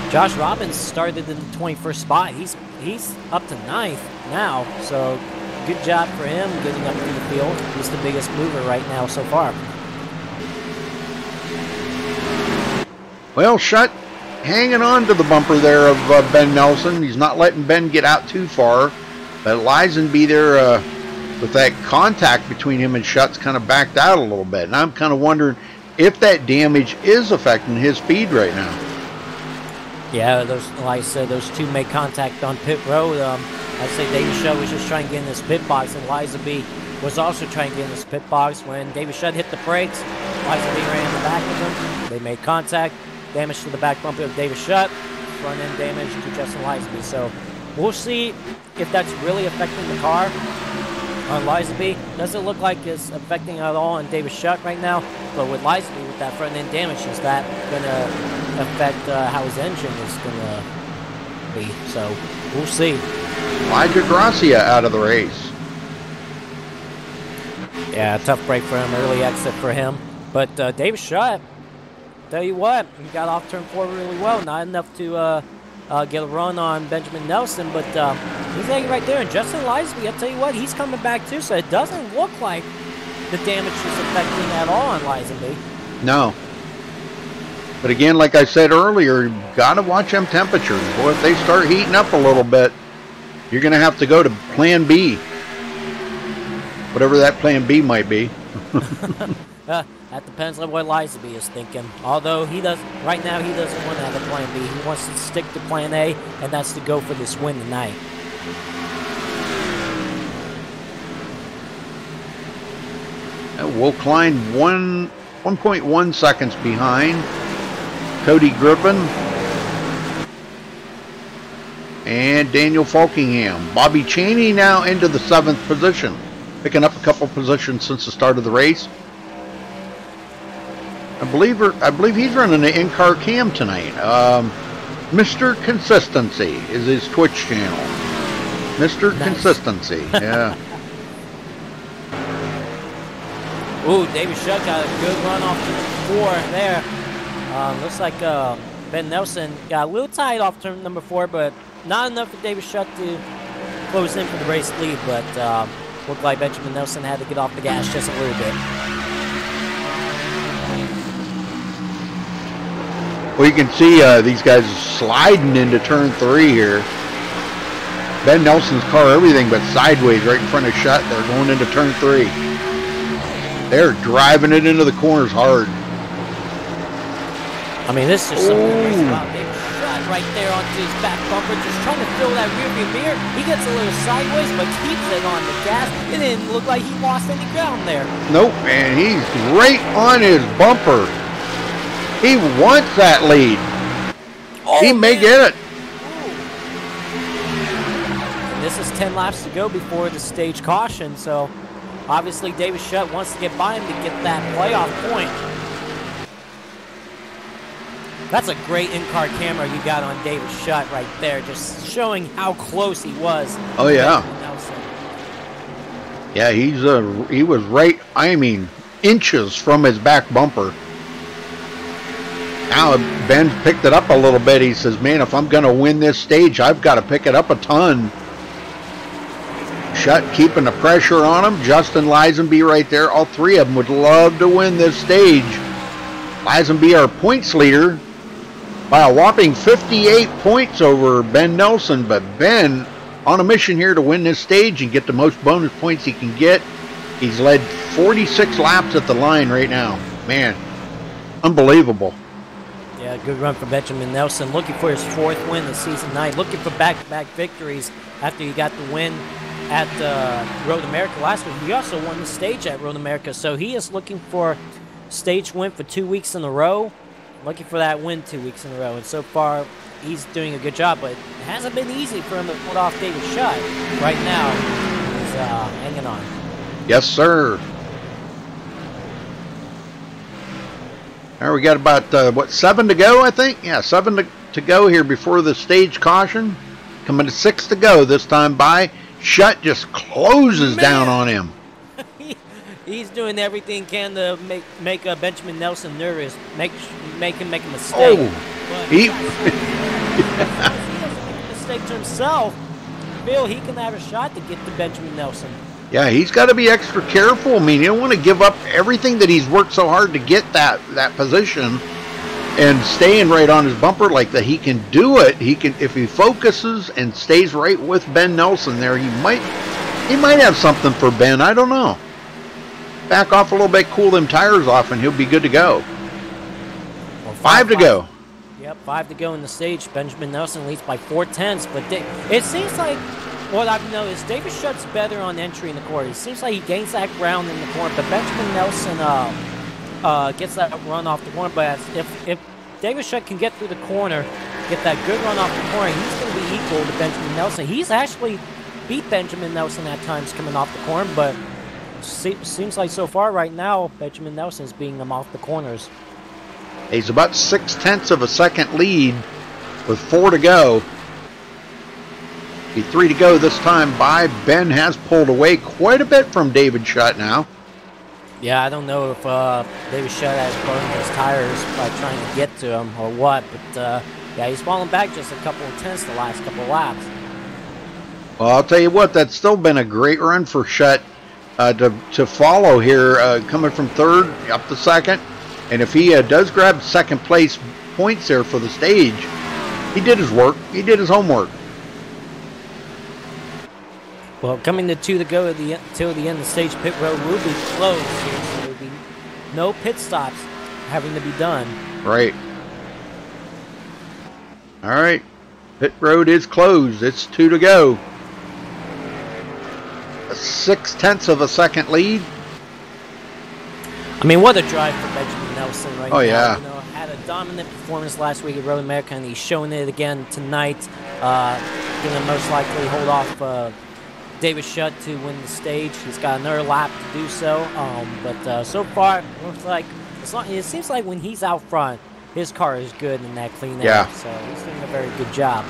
Josh Robbins started in the 21st spot. He's up to 9th now, so good job for him getting up through the field. He's the biggest mover right now so far. Well, Shutt hanging on to the bumper there of Ben Nelson. He's not letting Ben get out too far. But Lizaby there with that contact between him and Shutt's kind of backed out a little bit. And I'm kind of wondering if that damage is affecting his speed right now. Yeah, like I said, those two made contact on pit road. I'd say David Shutt was just trying to get in this pit box, and Lizaby was also trying to get in this pit box. When David Shutt hit the brakes, Lizaby ran in the back of him. They made contact, damage to the back bumper of David Shutt, front end damage to Justin Lizaby. So we'll see if that's really affecting the car on Lizaby. Doesn't look like it's affecting at all on David Shutt right now, but with Lizaby, with that front end damage, is that going to affect how his engine is going to be? So we'll see. Elijah Gracia out of the race. Yeah, tough break for him, early exit for him. But David Shutt, tell you what, he got off turn 4 really well. Not enough to get a run on Benjamin Nelson, but he's hanging right there. And Justin Lizaby, I'll tell you what, he's coming back too, so it doesn't look like the damage is affecting at all on Lizaby. No. But again, like I said earlier, you got to watch them temperatures. Boy, if they start heating up a little bit, you're going to have to go to plan B. Whatever that plan B might be. That depends on what Lizaby is thinking. Although right now he doesn't want to have a plan B. He wants to stick to plan A, and that's to go for this win tonight. Will Klein 1.1 seconds behind Cody Griffin and Daniel Falkingham. Bobby Chaney now into the 7th position, picking up a couple positions since the start of the race. I believe he's running the in-car cam tonight. Mr. Consistency is his Twitch channel. Mr. Nice. Consistency, yeah. Ooh, David Shutt got a good run off turn 4 there. Looks like Ben Nelson got a little tight off turn number 4, but not enough for David Shutt to close in for the race lead. But looked like Benjamin Nelson had to get off the gas just a little bit. Well, you can see these guys sliding into turn 3 here. Ben Nelson's car, everything but sideways right in front of Shutt. They're going into turn 3. They're driving it into the corners hard. I mean, this is just something crazy about David Shutt right there onto his back bumper, just trying to fill that rearview mirror. He gets a little sideways, but keeps it on the gas. It didn't look like he lost any ground there. Nope, and he's right on his bumper. He wants that lead. Oh, he may man. get it. And this is 10 laps to go before the stage caution, so obviously David Shutt wants to get by him to get that playoff point. That's a great in-car camera you got on David Shutt right there, just showing how close he was. Oh, yeah. Yeah, he was right, I mean, inches from his back bumper. Now Ben's picked it up a little bit. He says, man, if I'm going to win this stage, I've got to pick it up a ton. Shutt keeping the pressure on him. Justin Lisenby right there. All three of them would love to win this stage. Lisenby, our points leader, by a whopping 58 points over Ben Nelson. But Ben on a mission here to win this stage and get the most bonus points he can get. He's led 46 laps at the line right now. Man, unbelievable. Yeah, good run for Benjamin Nelson. Looking for his 4th win this season 9. Looking for back-to-back victories after he got the win at Road America last week. He also won the stage at Road America, so he is looking for stage win for 2 weeks in a row. Looking for that win 2 weeks in a row, and so far he's doing a good job, but it hasn't been easy for him to put off David Shutt. Right now, he's hanging on. Yes, sir. All right, we got about, 7 to go, I think? Yeah, 7 to go here before the stage caution. Coming to 6 to go this time by. Shutt just closes down on him. He's doing everything he can to make Benjamin Nelson nervous, make him make a mistake. Oh, but he doesn't make a mistake to himself. Bill, he can have a shot to get to Benjamin Nelson. Yeah, he's got to be extra careful. I mean, you don't want to give up everything that he's worked so hard to get that position and staying right on his bumper like that. He can do it. He can, if he focuses and stays right with Ben Nelson there, he might have something for Ben. I don't know. Back off a little bit, cool them tires off, and he'll be good to go. Well, 5 to go. Yep, 5 to go in the stage. Benjamin Nelson leads by 4/10, but it seems like what I've noticed, David Shutt's better on entry in the corner. It seems like he gains that ground in the corner, but Benjamin Nelson gets that run off the corner. But if David Shutt can get through the corner, get that good run off the corner, he's going to be equal to Benjamin Nelson. He's actually beat Benjamin Nelson at times coming off the corner, but seems like so far right now, Benjamin Nelson is beating him off the corners. He's about 0.6 of a second lead with 4 to go. Be 3 to go this time by. Ben has pulled away quite a bit from David Shutt now. Yeah, I don't know if David Shutt has burned his tires by trying to get to him or what, but yeah, he's falling back just a couple of tenths the last couple of laps. Well, I'll tell you what, that's still been a great run for Shutt to follow here, coming from 3rd up to 2nd. And if he does grab 2nd place points there for the stage, he did his work. He did his homework. Well, coming to 2 to go till the end of the stage, pit road will be closed here, so there will be no pit stops having to be done. Right. All right. Pit road is closed. It's 2 to go. A 0.6 of a second lead. I mean, what a drive for Benjamin Nelson right now. Oh, yeah. You know, had a dominant performance last week at Road America, and he's showing it again tonight. Going to most likely hold off David Shutt to win the stage. He's got another lap to do so. But so far, it looks like it seems like when he's out front, his car is good in that clean air. So he's doing a very good job.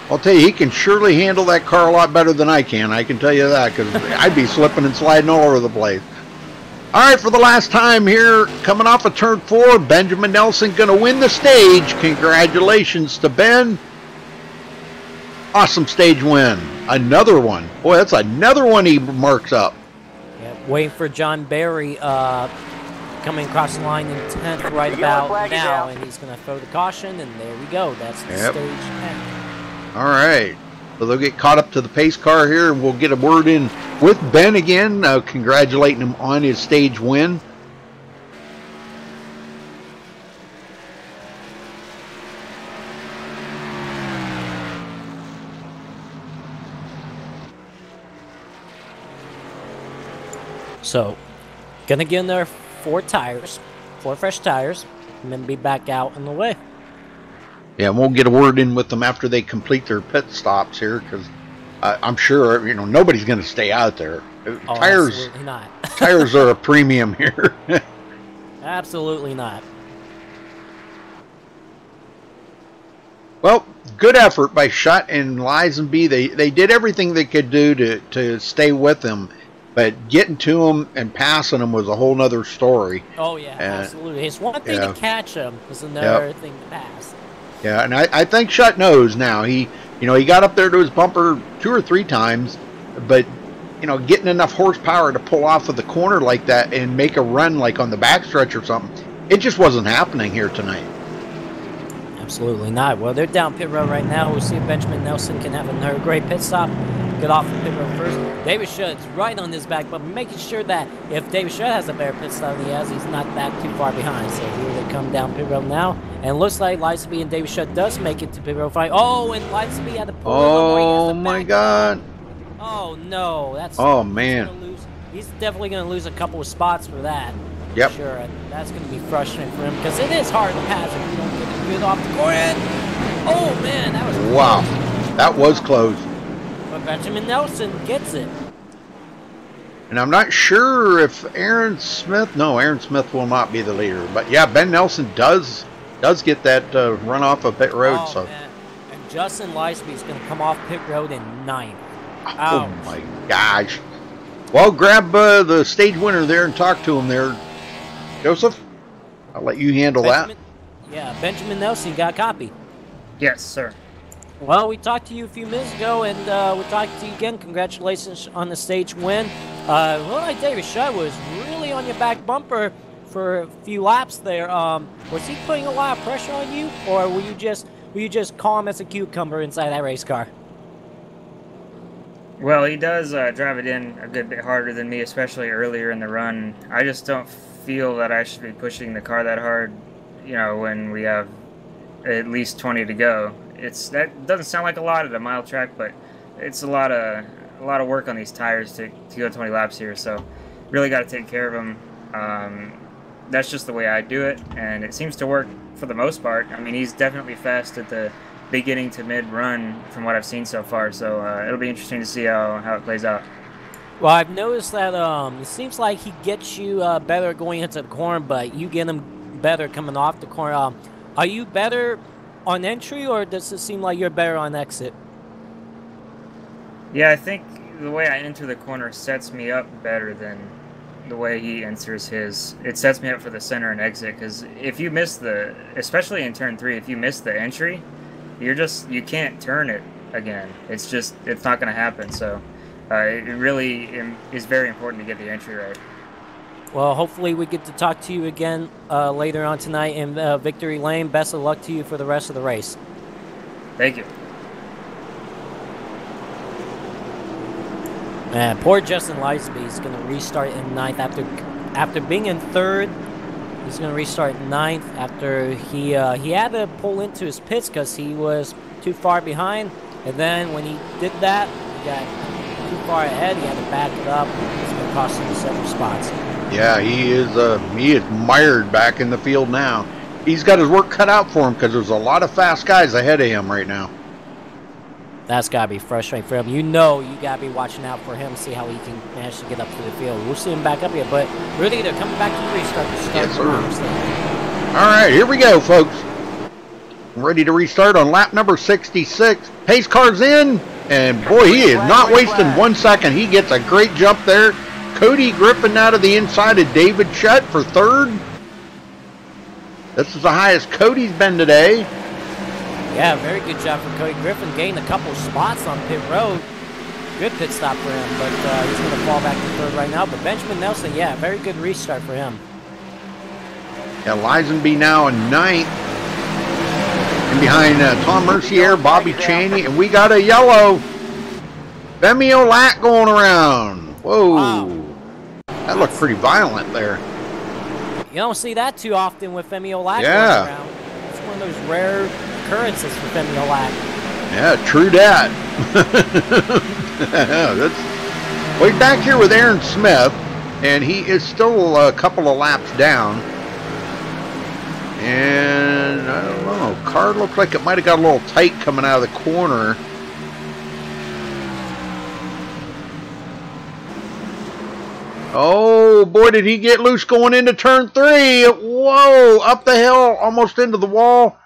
I'll tell you, he can surely handle that car a lot better than I can tell you that, because I'd be slipping and sliding all over the place. All right, for the last time here, coming off of turn 4, Benjamin Nelson going to win the stage. Congratulations to Ben. Awesome stage win. Another one. Boy, that's another one he marks up. Yeah, waiting for John Barry coming across the line in 10th right about now, and he's going to throw the caution, and there we go. That's the stage 10. All right. So they'll get caught up to the pace car here, and we'll get a word in with Ben again, congratulating him on his stage win. So, gonna get in there 4 fresh tires, and then be back out on the way. Yeah, and we'll get a word in with them after they complete their pit stops here, because I'm sure nobody's going to stay out there. Oh, Tires, absolutely not. tires are a premium here. Absolutely not. Well, good effort by Schutt and Lisenby. They did everything they could do to stay with him, but getting to him and passing him was a whole nother story. Oh yeah, absolutely. It's one thing to catch him; it's another thing to pass. Yeah, and I think Schutt knows now. He got up there to his bumper 2 or 3 times, but getting enough horsepower to pull off of the corner like that and make a run like on the backstretch or something, it just wasn't happening here tonight. Absolutely not. Well, they're down pit road right now. We'll see if Benjamin Nelson can have another great pit stop. Get off the pit road first. David Schutt's right on his back, but making sure that if David Schutt has a better pit stop than he has, he's not that too far behind. So here they come down pit road now. And it looks like Lisenby and David Schutt does make it to pit road 5. Oh, and Lisenby had to pull Oh, my God. Oh, no. That's. Oh, man. He's definitely going to lose a couple of spots for that. Yep. Sure, and that's going to be frustrating for him because it is hard to pass if you don't get it good off the corner. Oh, man, that was wow. Close. That was close. But Benjamin Nelson gets it. And I'm not sure if Aaron Smith will not be the leader. But, yeah, Ben Nelson does get that run off of pit road. Oh, so. Man. And Justin Lisenby is going to come off pit road in 9th. Oh, my gosh. Well, grab the stage winner there and talk to him there. Joseph, I'll let you handle that. Yeah, Benjamin Nelson, you got a copy? Yes, sir. Well, we talked to you a few minutes ago, and we'll talk to you again. Congratulations on the stage win. Looked like David Schutt was really on your back bumper for a few laps there. Was he putting a lot of pressure on you, or were you just calm as a cucumber inside that race car? Well, he does drive it in a good bit harder than me, especially earlier in the run. I just don't feel that I should be pushing the car that hard, when we have at least 20 to go. That doesn't sound like a lot at a mile track, but it's a lot of work on these tires to go 20 laps here. So, really got to take care of them. That's just the way I do it, and it seems to work for the most part. I mean, he's definitely fast at the beginning to mid-run from what I've seen so far, so it'll be interesting to see how it plays out. Well, I've noticed that it seems like he gets you better going into the corner, but you get him better coming off the corner. Are you better on entry, or does it seem like you're better on exit? Yeah, I think the way I enter the corner sets me up better than the way he enters his. It sets me up for the center and exit, because if you miss especially in turn 3, if you miss the entry, you can't turn it again. It's not going to happen. So it really is very important to get the entry right. Well, hopefully we get to talk to you again later on tonight in Victory Lane. Best of luck to you for the rest of the race. Thank you. Man, poor Justin Lisenby is going to restart in 9th after being in 3rd. He's going to restart 9th after he had to pull into his pits because he was too far behind. And then when he did that, he got too far ahead. He had to back it up. It's going to cost him several spots. Yeah, he is mired back in the field now. He's got his work cut out for him because there's a lot of fast guys ahead of him right now. That's got to be frustrating for him. You got to be watching out for him, see how he can manage to get up to the field. We'll see him back up here, but really they're coming back to the restart. Yes, sir. All right, here we go, folks. Ready to restart on lap number 66. Pace car's in, and boy, he is not wasting 1 second. He gets a great jump there. Cody Griffin out of the inside of David Schutt for 3rd. This is the highest Cody's been today. Yeah, very good job for Cody Griffin. Gained a couple spots on pit road. Good pit stop for him, but he's going to fall back to 3rd right now. But Benjamin Nelson, yeah, very good restart for him. Yeah, Lisenby now in 9th. And behind Tom Mercier, Bobby Chaney, and we got a yellow Femi Olat going around. Whoa. Wow. That looked pretty violent there. You don't see that too often with Femi Olat going around. It's one of those rare occurrences for Femi Olat. Yeah, true that. That's way back here with Aaron Smith. and he is still a couple of laps down. And I don't know, car looked like it might have got a little tight coming out of the corner. Oh boy, did he get loose going into turn 3. Whoa, up the hill, almost into the wall.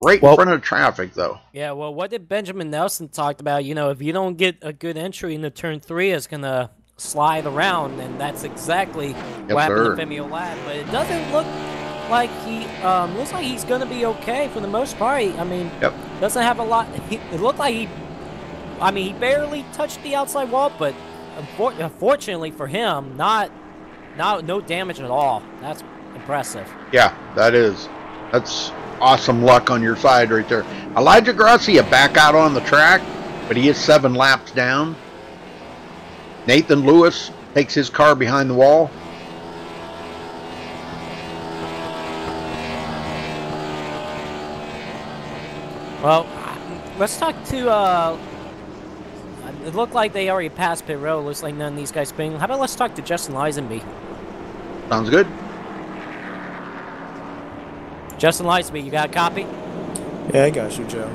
Right in front of traffic, though. Yeah, well, what did Benjamin Nelson talk about? You know, if you don't get a good entry into turn 3, it's going to slide around, and that's exactly what happened to Femi Olad. But it doesn't look like looks like he's going to be okay for the most part. I mean, doesn't have a lot. It looked like he barely touched the outside wall, but unfortunately for him, no damage at all. That's impressive. Yeah, that's awesome luck on your side right there. Elijah Grassi back out on the track, but he is 7 laps down. Nathan Lewis takes his car behind the wall. Well, let's talk to, it looked like they already passed pit road. Looks like none of these guys spinning. How about let's talk to Justin Lisenby? Sounds good. Justin Lisenby, you got a copy? Yeah, I got you, Joe.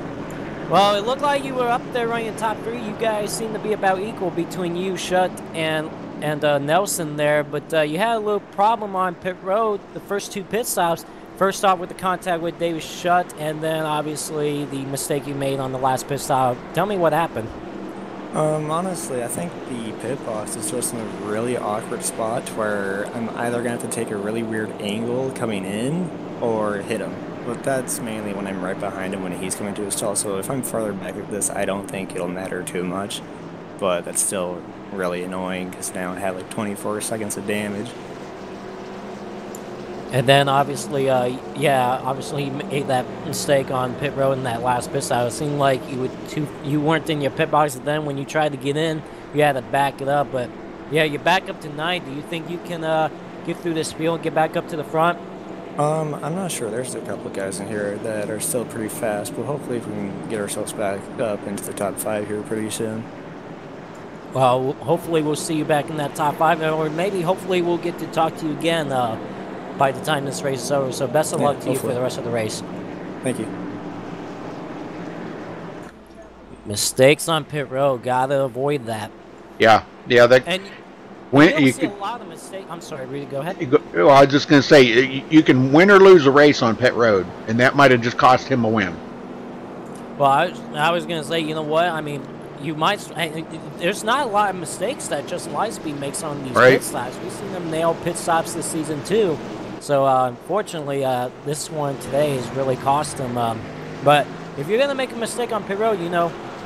Well, it looked like you were up there running the top 3. You guys seem to be about equal between you, Shutt, and Nelson there. But you had a little problem on pit road, the first 2 pit stops. First off with the contact with David Shutt, and then obviously the mistake you made on the last pit stop. Tell me what happened. Honestly, I think the pit box is just in a really awkward spot where I'm either going to have to take a really weird angle coming in or hit him. But that's mainly when I'm right behind him when he's coming to his stall. So if I'm farther back at this, I don't think it'll matter too much. But that's still really annoying because now I have like 24 seconds of damage. And then obviously, obviously he made that mistake on pit road in that last pit stop. It seemed like you weren't in your pit box, and then when you tried to get in, you had to back it up. But yeah, you're back up to 9. Do you think you can get through this field and get back up to the front? I'm not sure. There's a couple of guys in here that are still pretty fast, but hopefully we can get ourselves back up into the top 5 here pretty soon. Well, hopefully we'll see you back in that top 5, or maybe hopefully we'll get to talk to you again by the time this race is over. So best of luck to you for the rest of the race. Thank you. Mistakes on pit road, gotta avoid that. Yeah. And you see a lot of mistakes. I'm sorry, Rudy, go ahead. Well, I was just going to say, you can win or lose a race on pit road, and that might have just cost him a win. Well, I was going to say, you know what? I mean, you might. There's not a lot of mistakes that Justin Lisenby makes on these pit stops. We've seen him nail pit stops this season too. So unfortunately, this one today has really cost him. But if you're going to make a mistake on pit road, you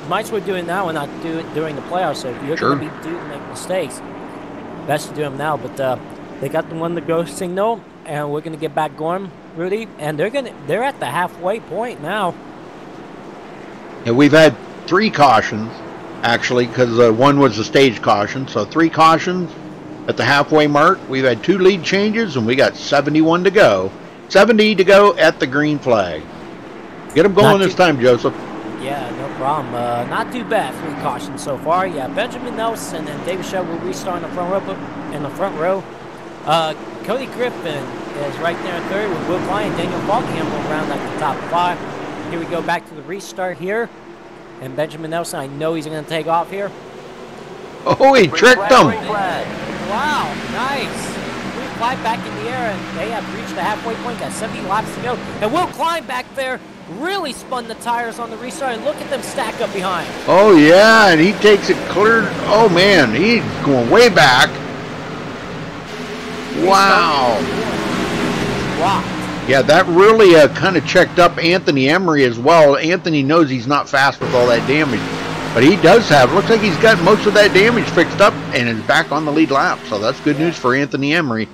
might as well do it now and not do it during the playoffs. So if you're going to be due to make mistakes, best to do them now. But they got the one to go signal, and we're going to get back going, Rudy. And they're at the halfway point now. Yeah, we've had 3 cautions. Actually, because one was a stage caution, so 3 cautions at the halfway mark. We've had 2 lead changes, and we got 71 to go. 70 to go at the green flag. Get them going this time, Joseph. Yeah, no problem. Not too bad. 3 cautions so far. Yeah, Benjamin Nelson and David Shell will restart in the front row. Cody Griffin is right there in 3rd with Will Klein. Daniel Falkingham will round at the top 5. Here we go back to the restart here. And Benjamin Nelson, I know he's going to take off here. Oh, he tricked him. Wow, nice. Green flag back in the air, and they have reached the halfway point. Got 70 laps to go. And Will Klein back there really spun the tires on the restart. And look at them stack up behind. Oh, yeah, and he takes it clear. Oh, man, he's going way back. Wow. Wow. Yeah, that really kind of checked up Anthony Emery as well. Anthony knows he's not fast with all that damage, but he does have, looks like he's got most of that damage fixed up and is back on the lead lap, so that's good news for Anthony Emery.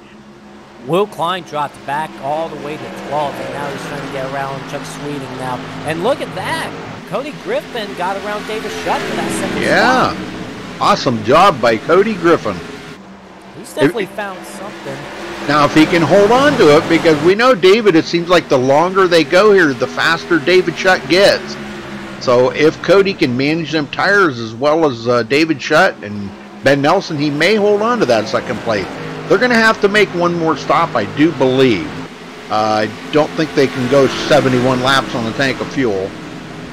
Will Klein dropped back all the way to 12th, and now he's trying to get around Chuck Sweeting now. And look at that. Cody Griffin got around David Shutt for that second spot. Awesome job by Cody Griffin. He's definitely found something. Now, if he can hold on to it, because we know David, it seems like the longer they go here, the faster David Shutt gets. So if Cody can manage them tires as well as David Shutt and Ben Nelson, he may hold on to that second place. They're going to have to make one more stop, I do believe. I don't think they can go 71 laps on a tank of fuel.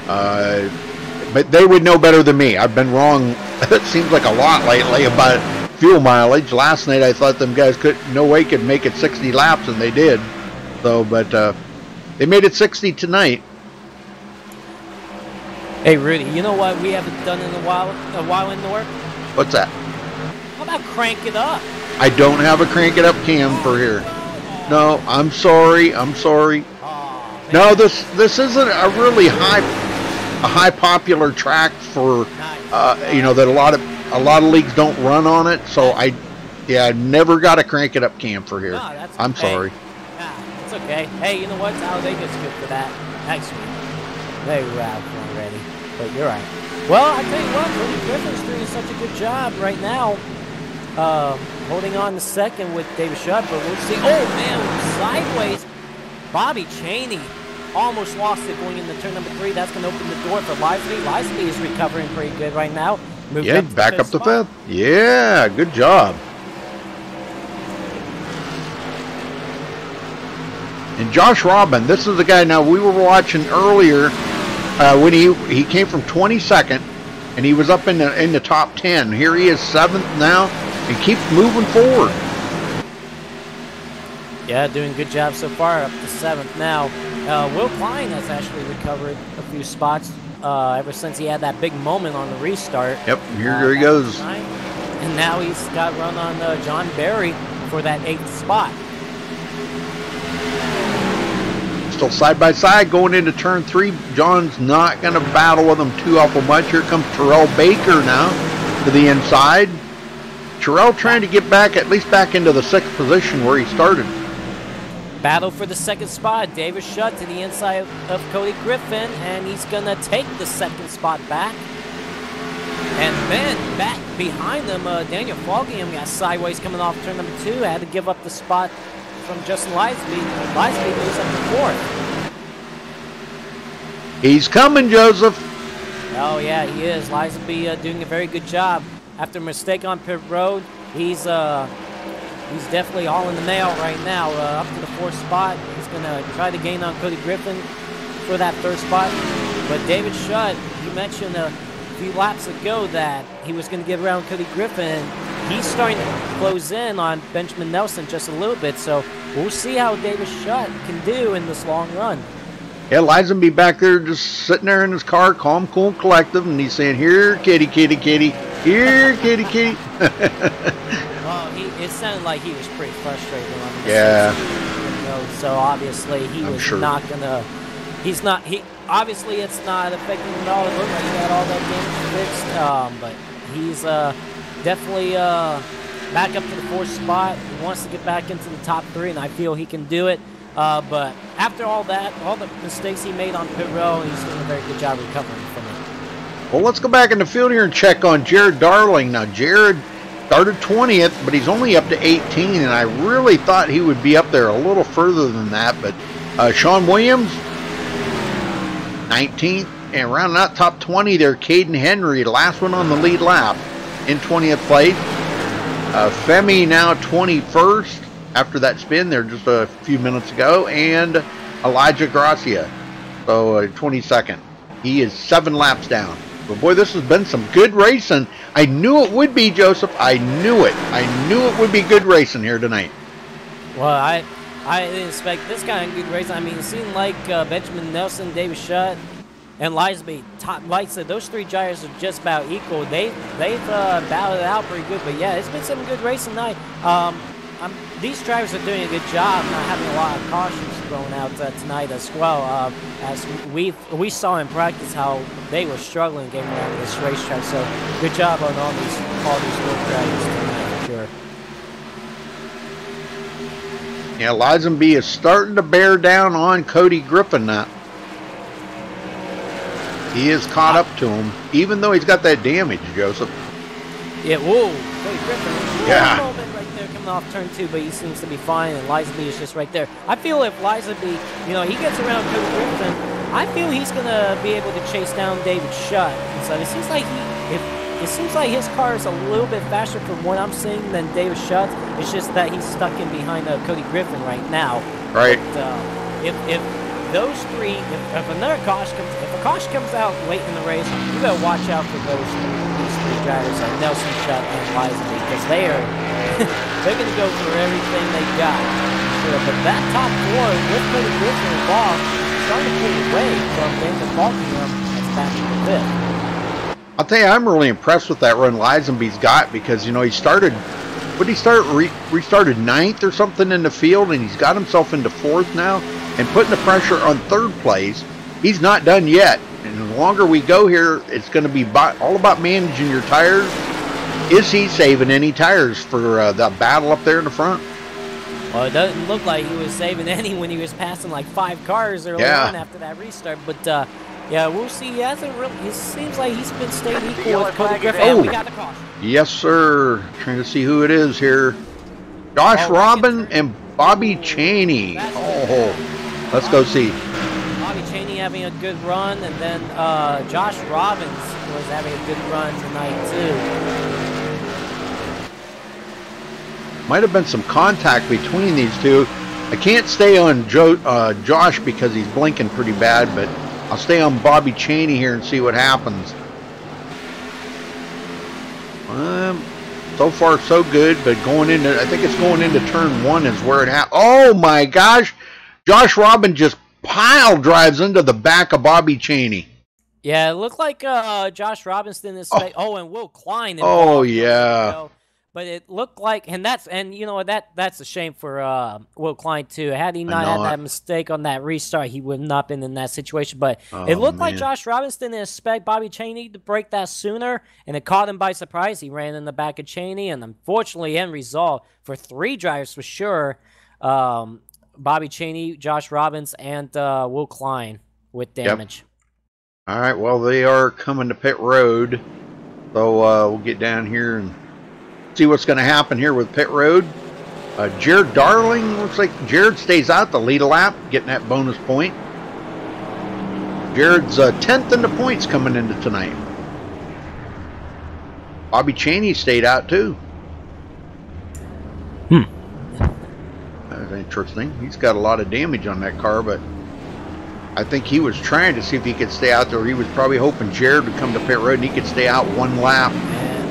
But they would know better than me. I've been wrong, it seems like a lot lately, about fuel mileage. Last night I thought them guys no way could make it 60 laps, and they did. So, but they made it 60 tonight. Hey, Rudy, you know what we haven't done in a while in Newark? What's that? How about crank it up? I don't have a crank it up cam for here. No, I'm sorry. I'm sorry. Oh, No, this isn't a really high popular track for you know, that a lot of leagues don't run on it. So I never got a crank it up cam for here. No, that's I'm okay. sorry. Yeah, it's okay. Hey, you know what? Talladaga's good for that next week. They were out already, but you're right. Well, I tell you what, Cody Griffin's doing such a good job right now, holding on to second with David Shutt, but we'll see. Oh man, sideways. Bobby Chaney almost lost it going into turn number 3. That's going to open the door for Lively. Lively is recovering pretty good right now. Back up to fifth. Yeah, good job. And Josh Robin, this is the guy now we were watching earlier when he came from 22nd and he was up in the top 10. Here he is 7th now and keeps moving forward. Yeah, doing a good job so far, up to 7th now. Will Klein has actually recovered a few spots ever since he had that big moment on the restart. Yep, here he goes. And now he's got run on John Barry for that 8th spot. Still side by side going into turn 3. John's not going to battle with him too awful much. Here comes Terrell Baker now to the inside. Terrell trying to get back, at least back into the 6th position where he started. Battle for the 2nd spot. David Shutt to the inside of Cody Griffin, and he's going to take the 2nd spot back. And then back behind them, Daniel Fogham got sideways coming off turn number 2. Had to give up the spot from Justin Lisby. Lisby moves up to 4th. He's coming, Joseph. Oh yeah, he is. Lisby doing a very good job. After a mistake on pit road, he's definitely all in the mail right now. Up to the 4th spot. He's going to try to gain on Cody Griffin for that 3rd spot. But David Shutt, you mentioned a few laps ago that he was going to get around Cody Griffin. He's starting to close in on Benjamin Nelson just a little bit. So we'll see how David Shutt can do in this long run. Yeah, Lizenby back there just sitting there in his car, calm, cool, and collective, and he's saying, "Here, kitty, kitty, kitty. Here, kitty, kitty." It sounded like he was pretty frustrated on this. Yeah. You know, so obviously he was not gonna. He's not. He obviously it's not affecting him at all. It looked like he got all that damage fixed. But he's definitely back up to the 4th spot. He wants to get back into the top 3, and I feel he can do it. But after all that, all the mistakes he made on pit row, he's doing a very good job recovering from it. Well, let's go back in the field here and check on Jared Darling. Now, Jared started 20th, but he's only up to 18, and I really thought he would be up there a little further than that. But Sean Williams, 19th, and rounding out top 20 there, Caden Henry, last one on the lead lap in 20th place. Femi now 21st after that spin there just a few minutes ago, and Elijah Gracia, so 22nd. He is 7 laps down. But boy, this has been some good racing. I knew it would be, Joseph. I knew it. I knew it would be good racing here tonight. Well, I didn't expect this kind of good racing. I mean, it seemed like Benjamin Nelson, David Shutt, and Lisby, like I said, those 3 drivers are just about equal. They've battled it out pretty good. But yeah, it's been some good racing tonight. These drivers are doing a good job, not having a lot of cautions thrown out tonight as well. As we saw in practice how they were struggling getting around this racetrack. So good job on all these good drivers tonight, I'm sure. Yeah, Lizenby is starting to bear down on Cody Griffin now. He is caught up to him, even though he's got that damage, Joseph. Yeah, whoa, Cody Griffin. Yeah. Off turn 2, but he seems to be fine, and Lisby is just right there. I feel if Lisby, he gets around Cody Griffin, I feel he's going to be able to chase down David Shutt. So it seems like if it seems like his car is a little bit faster from what I'm seeing than David Shutt. It's just that he's stuck in behind Cody Griffin right now. Right. But, if those three, if another caution comes, if a caution comes out late in the race, you gotta watch out for these three drivers, Nelson, Shutt, and Liza, because they're gonna go for everything they got. Sure, but that top four with Cody Griffin involved, starting to pull away from Daniel Faulkner that's back in the fifth. I'll tell you, I'm really impressed with that run Lisenby's got, because, you know, he started, what did he start? Restarted 9th or something in the field, and he's got himself into 4th now, and putting the pressure on 3rd place. He's not done yet, and the longer we go here, it's going to be all about managing your tires. Is he saving any tires for the battle up there in the front? Well, it doesn't look like he was saving any when he was passing like 5 cars early on after that restart, but yeah, we'll see. He hasn't really. It seems like he's been staying equal with Cody Griffin. Oh, we got the caution. Yes, sir. Trying to see who it is here. Josh Robin and Bobby Cheney. Oh, let's go see. Bobby Cheney having a good run, and then Josh Robbins was having a good run tonight too. Might have been some contact between these two. I can't stay on Josh because he's blinking pretty bad, but I'll stay on Bobby Cheney here and see what happens. So far so good, but going into, I think it's going into turn 1 is where it happened. Oh my gosh, Josh Robin just pile drives into the back of Bobby Cheney. Yeah, it looked like Josh Robinson is. Oh, and Will Klein. Oh yeah. But it looked like, and you know that's a shame for Will Klein too. Had he not had that mistake on that restart, he would not been in that situation. But it looked like Josh Robinson didn't expect Bobby Cheney to break that sooner, and it caught him by surprise. He ran in the back of Cheney, and unfortunately, end result for 3 drivers for sure: Bobby Cheney, Josh Robbins, and Will Klein with damage. Yep. All right, well they are coming to pit road, so we'll get down here and see what's going to happen here with pit road. Jared Darling, looks like Jared stays out the lead a lap, getting that bonus point. Jared's 10th in the points coming into tonight. Bobby Cheney stayed out too. That's interesting. He's got a lot of damage on that car, but I think he was trying to see if he could stay out there. He was probably hoping Jared would come to pit road and he could stay out 1 lap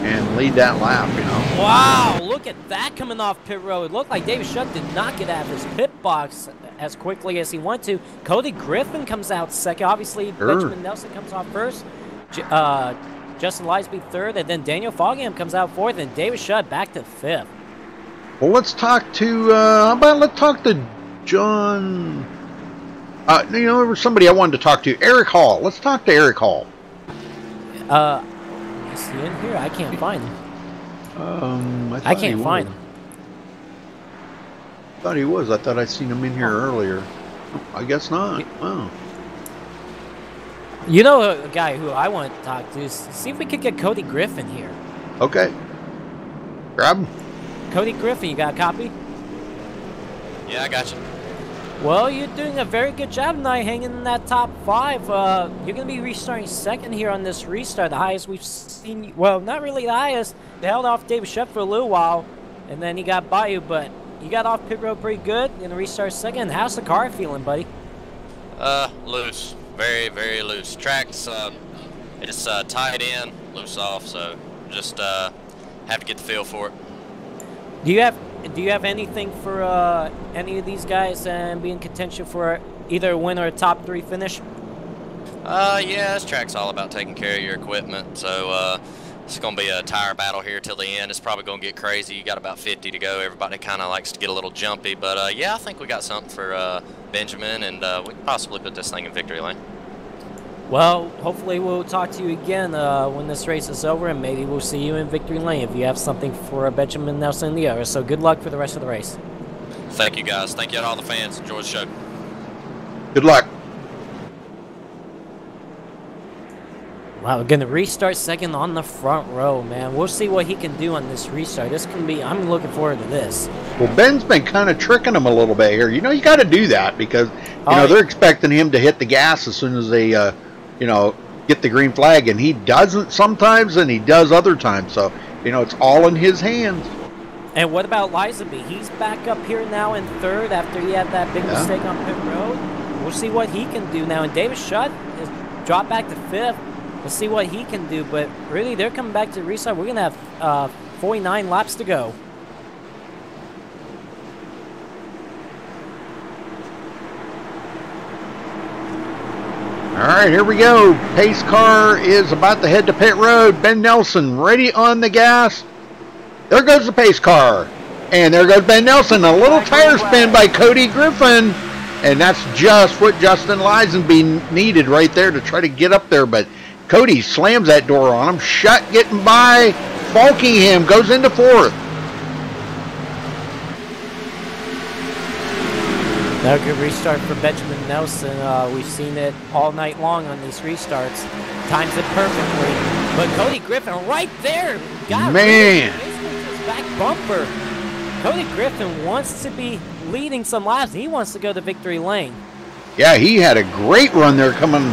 and lead that lap, you know. Wow, look at that coming off pit road. It looked like David Shutt did not get out of his pit box as quickly as he wanted to. Cody Griffin comes out second. Obviously, Benjamin Nelson comes off first. Justin Lisby third, and then Daniel Fogham comes out fourth, and David Shutt back to fifth. Well, let's talk to, let's talk to John. You know, there was somebody I wanted to talk to. Eric Hall. Let's talk to Eric Hall. Is he in here? I can't find him. I can't find him. I thought he was. I thought I'd seen him in here earlier. I guess not. Wow. You know a guy who I want to talk to? See if we could get Cody Griffin here. Okay. Grab him. Cody Griffin, you got a copy? Yeah, I got you. Well, you're doing a very good job tonight hanging in that top 5. You're going to be restarting second here on this restart, the highest we've seen. Well, not really the highest. They held off David Shutt for a little while, and then he got by you, but you got off pit road pretty good in the restart second. How's the car feeling, buddy? Loose. Very, very loose. Track's it's tied in, loose off, so just have to get the feel for it. Do you have anything for any of these guys and be in contention for either a win or a top 3 finish? Yeah, this track's all about taking care of your equipment, so it's going to be a tire battle here till the end. It's probably going to get crazy. You got about 50 to go. Everybody kind of likes to get a little jumpy, but yeah, I think we got something for Benjamin, and we can possibly put this thing in victory lane. Well, hopefully we'll talk to you again when this race is over, and maybe we'll see you in victory lane if you have something for Benjamin Nelson and the others. So good luck for the rest of the race. Thank you, guys. Thank you to all the fans. Enjoy the show. Good luck. Wow, we're going to restart second on the front row, man. We'll see what he can do on this restart. This can be, I'm looking forward to this. Well, Ben's been kind of tricking him a little bit here. You know, you got to do that because, you know, they're expecting him to hit the gas as soon as they, you know, get the green flag, and he doesn't sometimes, and he does other times. So, you know, it's all in his hands. And what about Lizaby? He's back up here now in third after he had that big mistake on pit road. We'll see what he can do now. And David Shutt is dropped back to fifth. We'll see what he can do. But really, they're coming back to the restart. We're going to have 49 laps to go. All right, here we go. Pace car is about to head to pit road. Ben Nelson ready on the gas. There goes the pace car. And there goes Ben Nelson. A little tire spin by Cody Griffin. And that's just what Justin Lizenby needed right there to try to get up there. But Cody slams that door on him. Shutt getting by. Falkingham goes into fourth. Now a good restart for Benjamin Nelson. We've seen it all night long on these restarts. Times it perfectly. But Cody Griffin right there. Got Man. His back bumper. Cody Griffin wants to be leading some laps. He wants to go to victory lane. Yeah, he had a great run there coming,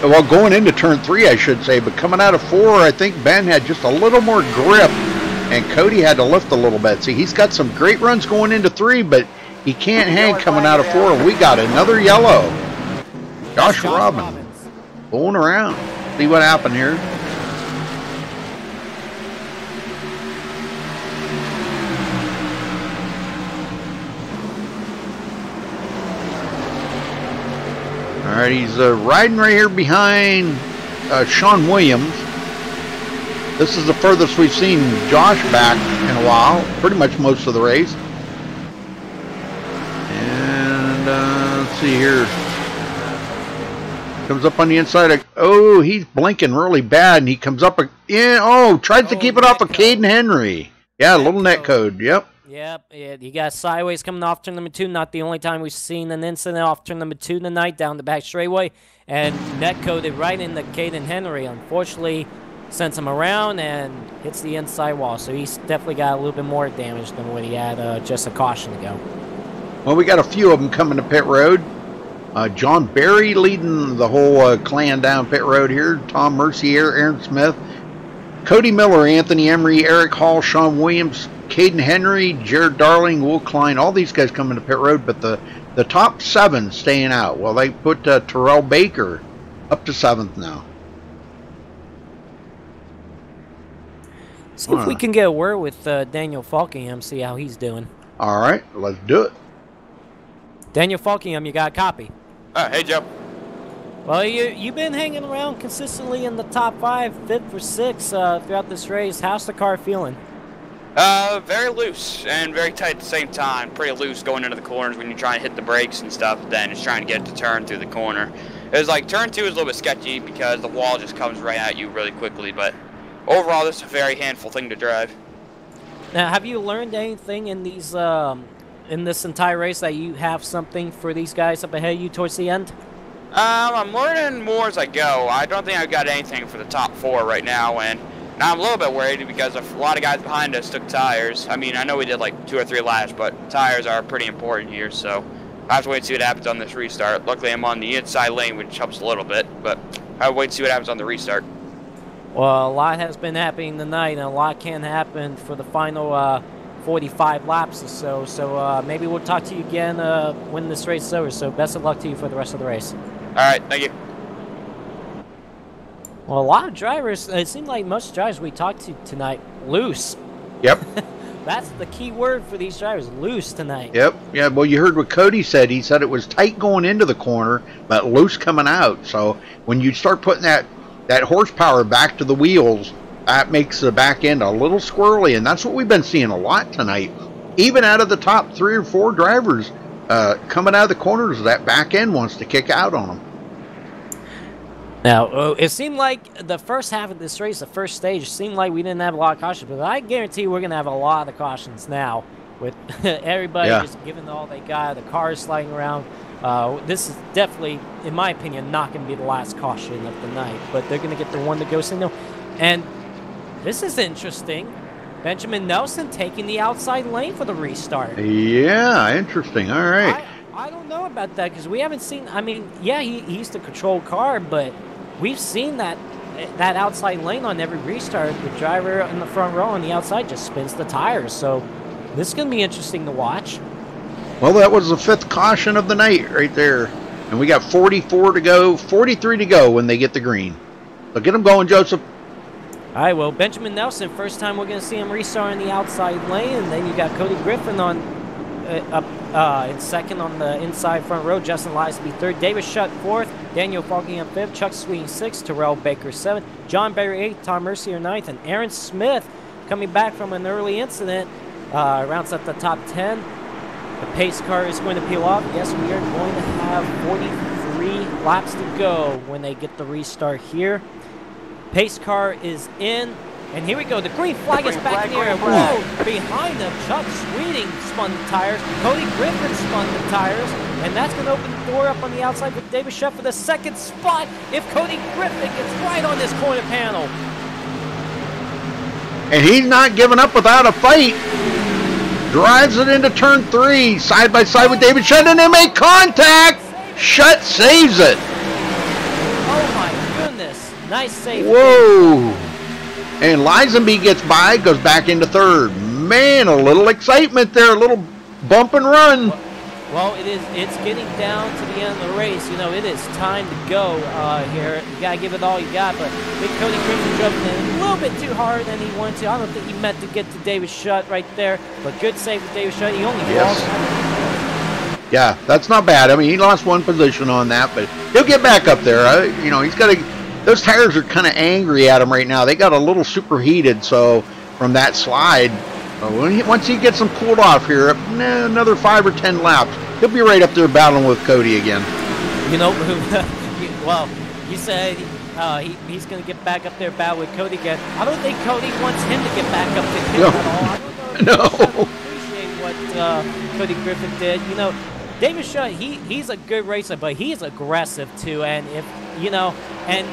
well, going into turn 3, I should say. But coming out of 4, I think Ben had just a little more grip. And Cody had to lift a little bit. See, he's got some great runs going into 3, but he can't hang coming out of 4. We got another yellow. Josh Robbins going around. See what happened here. All right, he's riding right here behind Sean Williams. This is the furthest we've seen Josh back in a while, pretty much most of the race. And let's see here. Comes up on the inside. Oh, he's blinking really bad, and he comes up in. Oh, tries to keep it off of Caden Henry. Yeah, a little net code. Yep. Yep, you got sideways coming off turn number 2. Not the only time we've seen an incident off turn number 2 tonight down the back straightaway. And net coded right into Caden Henry. Unfortunately, sends him around and hits the inside wall. So he's definitely got a little bit more damage than what he had just a caution ago. Well, we got a few of them coming to pit road. John Barry leading the whole clan down pit road here. Tom Mercier, Aaron Smith, Cody Miller, Anthony Emery, Eric Hall, Sean Williams, Caden Henry, Jared Darling, Will Klein, all these guys coming to pit road, but the top 7 staying out. Well, they put Terrell Baker up to 7th now. See if we can get a word with Daniel Falkingham, see how he's doing. All right, let's do it. Daniel Falkingham, you got a copy? Hey, Joe. Well, you've been hanging around consistently in the top 5, 5th or 6th throughout this race. How's the car feeling? Very loose and very tight at the same time. Pretty loose going into the corners when you try and hit the brakes and stuff. Then it's trying to get it to turn through the corner. It was like turn 2 is a little bit sketchy because the wall just comes right at you really quickly. But overall, this is a very handful thing to drive. Now, have you learned anything in these in this entire race that you have something for these guys up ahead of you towards the end? I'm learning more as I go. I don't think I've got anything for the top 4 right now, and now I'm a little bit worried because a lot of guys behind us took tires. I mean, I know we did like 2 or 3 laps, but tires are pretty important here, so I have to wait and see what happens on this restart. Luckily, I'm on the inside lane, which helps a little bit, but I have to wait and see what happens on the restart. Well, a lot has been happening tonight, and a lot can happen for the final 45 laps or so. So maybe we'll talk to you again when this race is over. So best of luck to you for the rest of the race. All right, thank you. Well, a lot of drivers, it seemed like most drivers we talked to tonight, loose. Yep. That's the key word for these drivers, loose tonight. Yep. Yeah, well, you heard what Cody said. He said it was tight going into the corner, but loose coming out. So when you start putting that horsepower back to the wheels, that makes the back end a little squirrely, and that's what we've been seeing a lot tonight. Even out of the top 3 or 4 drivers coming out of the corners, that back end wants to kick out on them. Now, it seemed like the first half of this race, the first stage, seemed like we didn't have a lot of cautions, but I guarantee we're going to have a lot of cautions now with everybody just giving all they got, the cars sliding around. This is definitely, in my opinion, not going to be the last caution of the night, but they're going to get the one to go signal. And this is interesting. Benjamin Nelson taking the outside lane for the restart. Yeah, interesting. All right. I don't know about that because we haven't seen, I mean, yeah, he's the control car, but we've seen that outside lane on every restart. The driver in the front row on the outside just spins the tires. So this is going to be interesting to watch. Well, that was the 5th caution of the night right there. And we got 44 to go, 43 to go when they get the green. So get them going, Joseph. All right, well, Benjamin Nelson, first time we're going to see him restart in the outside lane. And then you got Cody Griffin on in second on the inside front row. Justin Liesby third. David Shutt fourth. Daniel Falkingham fifth. Chuck Sweeting sixth. Terrell Baker seventh. John Berry eighth. Tom Mercier ninth. And Aaron Smith, coming back from an early incident, rounds up the top 10. The pace car is going to peel off. Yes, we are going to have 43 laps to go when they get the restart here. Pace car is in. And here we go. The green flag is back in the air. Whoa! Behind them, Chuck Sweeting spun the tires. Cody Griffin spun the tires. And that's going to open the door up on the outside with David Shutt for the second spot if Cody Griffin gets right on this corner panel. And he's not giving up without a fight. Drives it into turn 3, side by side with David Shutt, and they make contact. Shutt saves it. Oh my goodness. Nice save. Whoa. And Lisenby gets by, goes back into third. Man, a little excitement there, a little bump and run. Well, it's getting down to the end of the race. You know, it is time to go here. You got to give it all you got. But big Cody Griffin drove in a little bit too hard than he wanted to. I don't think he meant to get to David Shutt right there. But good save with David Shutt. He only lost. Yeah, that's not bad. I mean, he lost one position on that, but he'll get back up there. You know, he's got to. Those tires are kind of angry at him right now. They got a little superheated, so from that slide. Once he gets them cooled off here, another 5 or 10 laps, he'll be right up there battling with Cody again. You know, well, you said he's going to get back up there battle with Cody again. I don't think Cody wants him to get back up to him at all. I don't know. I appreciate what Cody Griffin did. You know, David Shutt, he's a good racer, but he's aggressive too. And if and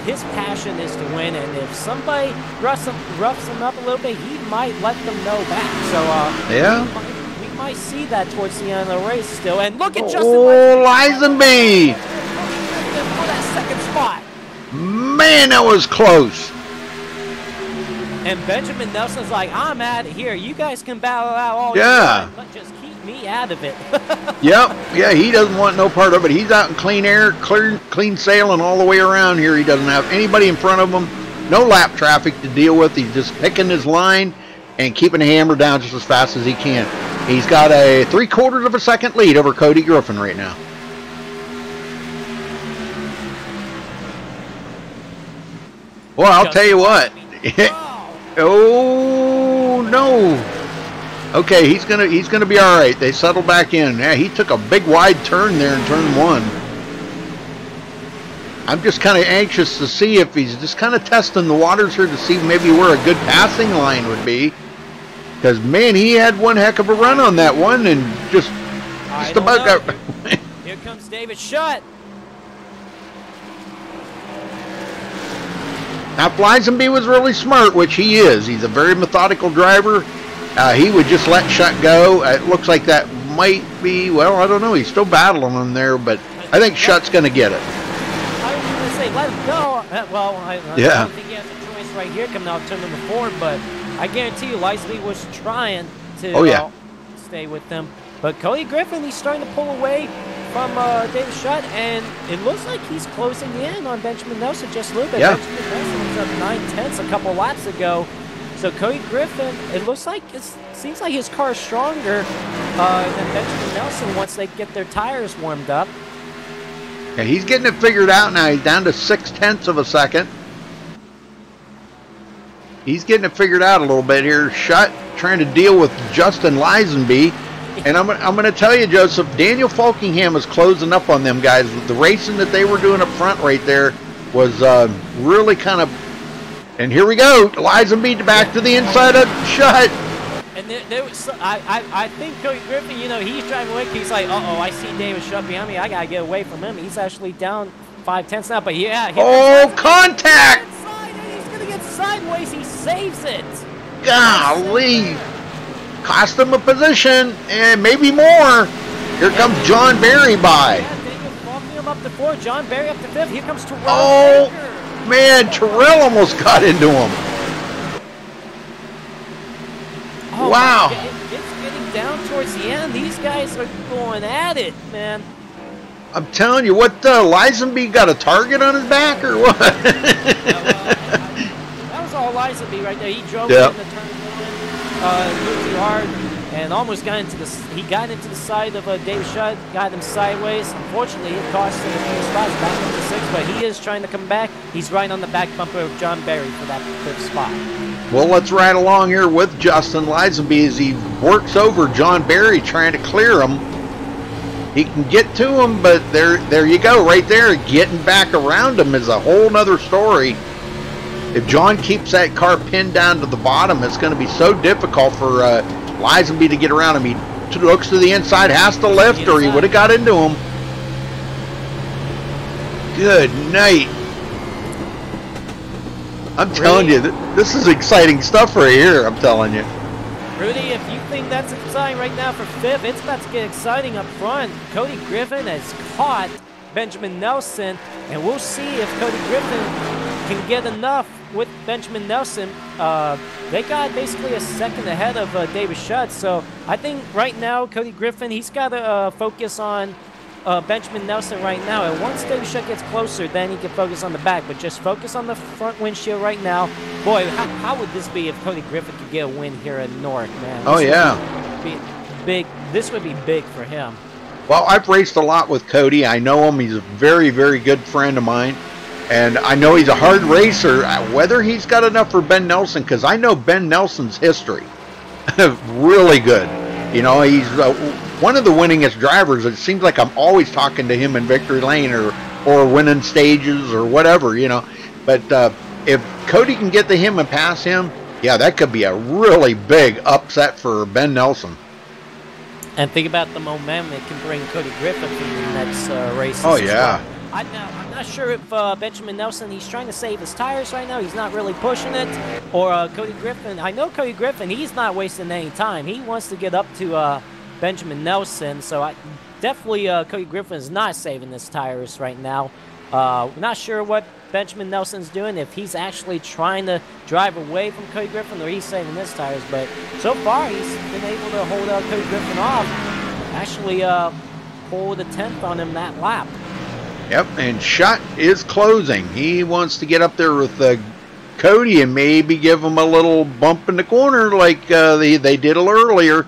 his passion is to win, and if somebody roughs him up a little bit, he might let them know back. So yeah, we might see that towards the end of the race still. And look at Justin Lisenby for that second spot. Man, that was close. And Benjamin Nelson's like, I'm out of here. You guys can battle out all you want, but just keep me out of it. Yep. Yeah, he doesn't want no part of it. He's out in clean air, clean sailing all the way around here. He doesn't have anybody in front of him. No lap traffic to deal with. He's just picking his line and keeping the hammer down just as fast as he can. He's got a 3/4 of a second lead over Cody Griffin right now. Well, I'll tell you what. Oh no. Okay, he's gonna be all right. They settle back in. Yeah, he took a big wide turn there in turn 1. I'm just kind of anxious to see if he's just kind of testing the waters here to see maybe where a good passing line would be. Because man, he had one heck of a run on that one and just about got. Here comes David Shutt. Now, Lisenby was really smart, which he is. He's a very methodical driver. He would just let Shutt go. It looks like that might be, well, I don't know. He's still battling him there, but I think Shutt's going to get it. I was going to say, let him go. Well, I don't think he has a choice right here coming out turn number 4, but I guarantee you Lisenby was trying to stay with them. But Cody Griffin, he's starting to pull away from David Shutt, and it looks like he's closing in on Benjamin Nelson just a little bit. Yeah. Benjamin Nelson was up 9/10 a couple laps ago. So Cody Griffin, it looks like seems like his car is stronger than Benjamin Nelson once they get their tires warmed up. Yeah, he's getting it figured out now. He's down to 0.6 of a second. He's getting it figured out a little bit here. Shutt trying to deal with Justin Lisenby. And I'm going to tell you, Joseph, Daniel Falkingham is closing up on them guys. The racing that they were doing up front right there was really kind of... And here we go. Lisenby back to the inside of Shutt. And there was, I think Cody Griffin, you know, he's driving away. He's like, uh-oh, I see David Shutt behind me. I got to get away from him. He's actually down 5/10 now. But yeah. Oh, contact! And he's going to get sideways. He saves it. Golly. Cost him a position and maybe more. Here comes John Berry by. Yeah, Daniel him up to 4. John Barry up to 5th. Here comes Terrell. Oh, Baker. man, Terrell almost got into him. Oh, wow. It's getting down towards the end. These guys are going at it, man. I'm telling you, what, Lisenby got a target on his back or what? That was all Lisenby right there. He drove in the turn one, moved too hard, and almost got into the. He got into the side of David Shutt, got him sideways. Unfortunately, it cost him a few spots back up to 6, but he is trying to come back. He's right on the back bumper of John Barry for that 5th spot. Well, let's ride along here with Justin Lisenby as he works over John Barry trying to clear him. He can get to him, but there you go, right there. Getting back around him is a whole nother story. If John keeps that car pinned down to the bottom, it's going to be so difficult for Lisenby to get around him. He looks to the inside, has to lift, or he would have got into him. Good night. I'm telling you, this is exciting stuff right here, I'm telling you. Rudy, if you think that's exciting right now for 5th, it's about to get exciting up front. Cody Griffin has caught Benjamin Nelson, and we'll see if Cody Griffin can get enough with Benjamin Nelson. They got basically a second ahead of David Shutt, so I think right now Cody Griffin, he's got to focus on Benjamin Nelson right now, and once David Shutt gets closer, then he can focus on the back, but just focus on the front windshield right now. Boy, how would this be if Cody Griffin could get a win here at North, man? Oh, yeah. This would be big for him. Well, I've raced a lot with Cody. I know him. He's a very, very good friend of mine, and I know he's a hard racer. Whether he's got enough for Ben Nelson, because I know Ben Nelson's history. Really good. You know, he's one of the winningest drivers. It seems like I'm always talking to him in victory lane or winning stages or whatever, you know. But if Cody can get to him and pass him, yeah, that could be a really big upset for Ben Nelson. And think about the momentum it can bring Cody Griffin to the next race. Oh, yeah. Well. I'm not sure if Benjamin Nelson, he's trying to save his tires right now. He's not really pushing it. Or Cody Griffin. I know Cody Griffin, he's not wasting any time. He wants to get up to Benjamin Nelson. So definitely Cody Griffin is not saving his tires right now. Not sure what Benjamin Nelson's doing, if he's actually trying to drive away from Cody Griffin or he's saving his tires. But so far, he's been able to hold Cody Griffin off. Actually pulled a 10th on him that lap. Yep, and Shutt is closing. He wants to get up there with Cody and maybe give him a little bump in the corner like they did earlier.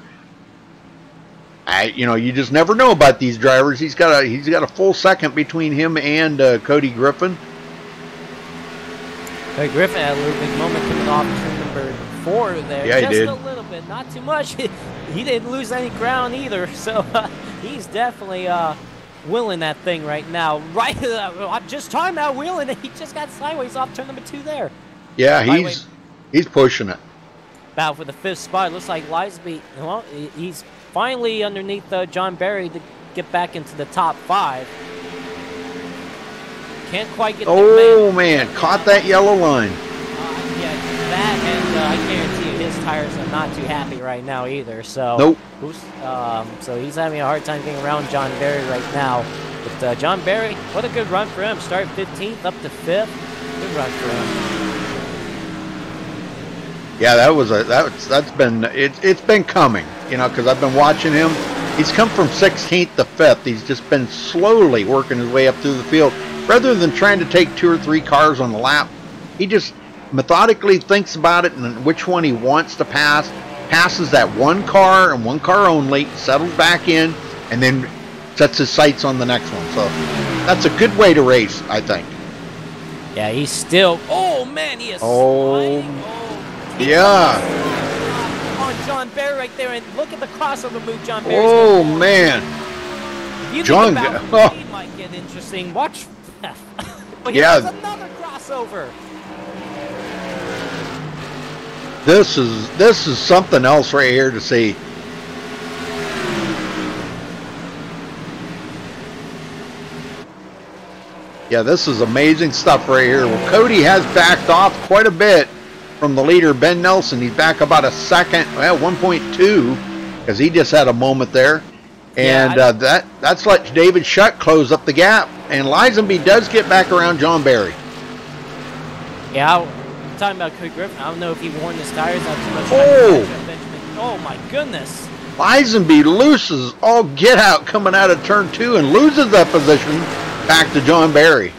You know, you just never know about these drivers. He's got a full second between him and Cody Griffin. Cody Griffin had a little big moment coming off turn number 4 there. Yeah, he did. Just a little bit, not too much. He didn't lose any ground either, so he's definitely wheeling that thing right now. Right, I'm just talking about wheeling it. He just got sideways off turn number 2 there. Yeah, he's pushing it. Battle for the 5th spot. Looks like Lisenby, well, he's finally underneath John Barry to get back into the top 5. Can't quite get the man, caught that yellow line. Yeah, that, and I guarantee you his tires are not too happy right now either. So nope. So he's having a hard time getting around John Barry right now. But John Barry, what a good run for him. Start 15th up to 5th. Good run for him. Yeah, it's been coming, you know, because I've been watching him. He's come from 16th to 5th. He's just been slowly working his way up through the field. Rather than trying to take 2 or 3 cars on the lap, he just methodically thinks about it and which one he wants to pass, passes that one car and one car only, settles back in, and then sets his sights on the next one. So that's a good way to race, I think. Yeah, he's still. Oh man, he is. Sliding. Yeah. On John Barry right there, and look at the crossover move John Barry's Oh man. You John, think about he might get interesting. Watch. But yeah. Here's another crossover. This is something else right here to see. Yeah, this is amazing stuff right here. Well, Cody has backed off quite a bit from the leader, Ben Nelson. He's back about a second, well, 1.2, because he just had a moment there. And that's let David Shutt close up the gap. And Lisenby does get back around John Barry. Yeah, talking about Cody Griffin, I don't know if he worn his tires out too much. Oh my goodness. Lisenby loses all get out coming out of turn 2 and loses that position back to John Barry.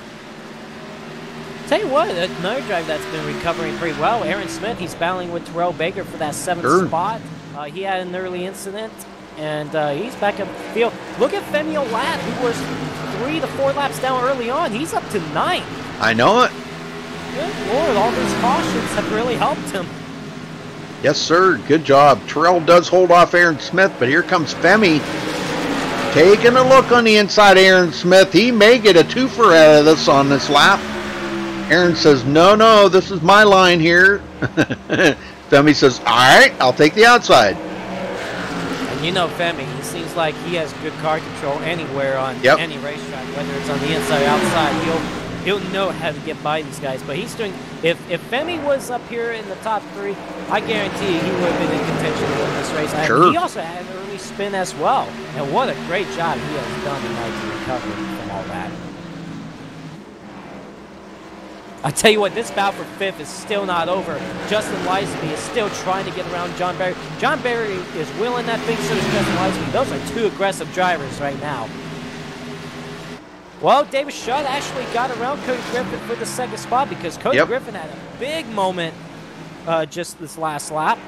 Tell you what, another drive that's been recovering pretty well. Aaron Smith, he's battling with Terrell Baker for that 7th spot. He had an early incident, and he's back up the field. Look at Femi Olat, who was 3 to 4 laps down early on. He's up to 9th. I know it. Good Lord, all those cautions have really helped him. Yes, sir. Good job. Terrell does hold off Aaron Smith, but here comes Femi taking a look on the inside of Aaron Smith. He may get a twofer out of this on this lap. Aaron says, no, this is my line here. Femi says, all right, I'll take the outside. And you know Femi, he seems like he has good car control anywhere on any racetrack, whether it's on the inside or outside. He'll know how to get by these guys. But he's doing, if Femi was up here in the top 3, I guarantee he would have been in contention to win this race. Sure. He also had an early spin as well. And what a great job he has done tonight to recover from all that. I tell you what, this battle for 5th is still not over. Justin Lisenby is still trying to get around John Barry. John Barry is willing that thing, so is Justin Lisenby. Those are 2 aggressive drivers right now. Well, David Shutt actually got around Cody Griffin for the 2nd spot because Cody Griffin had a big moment just this last lap.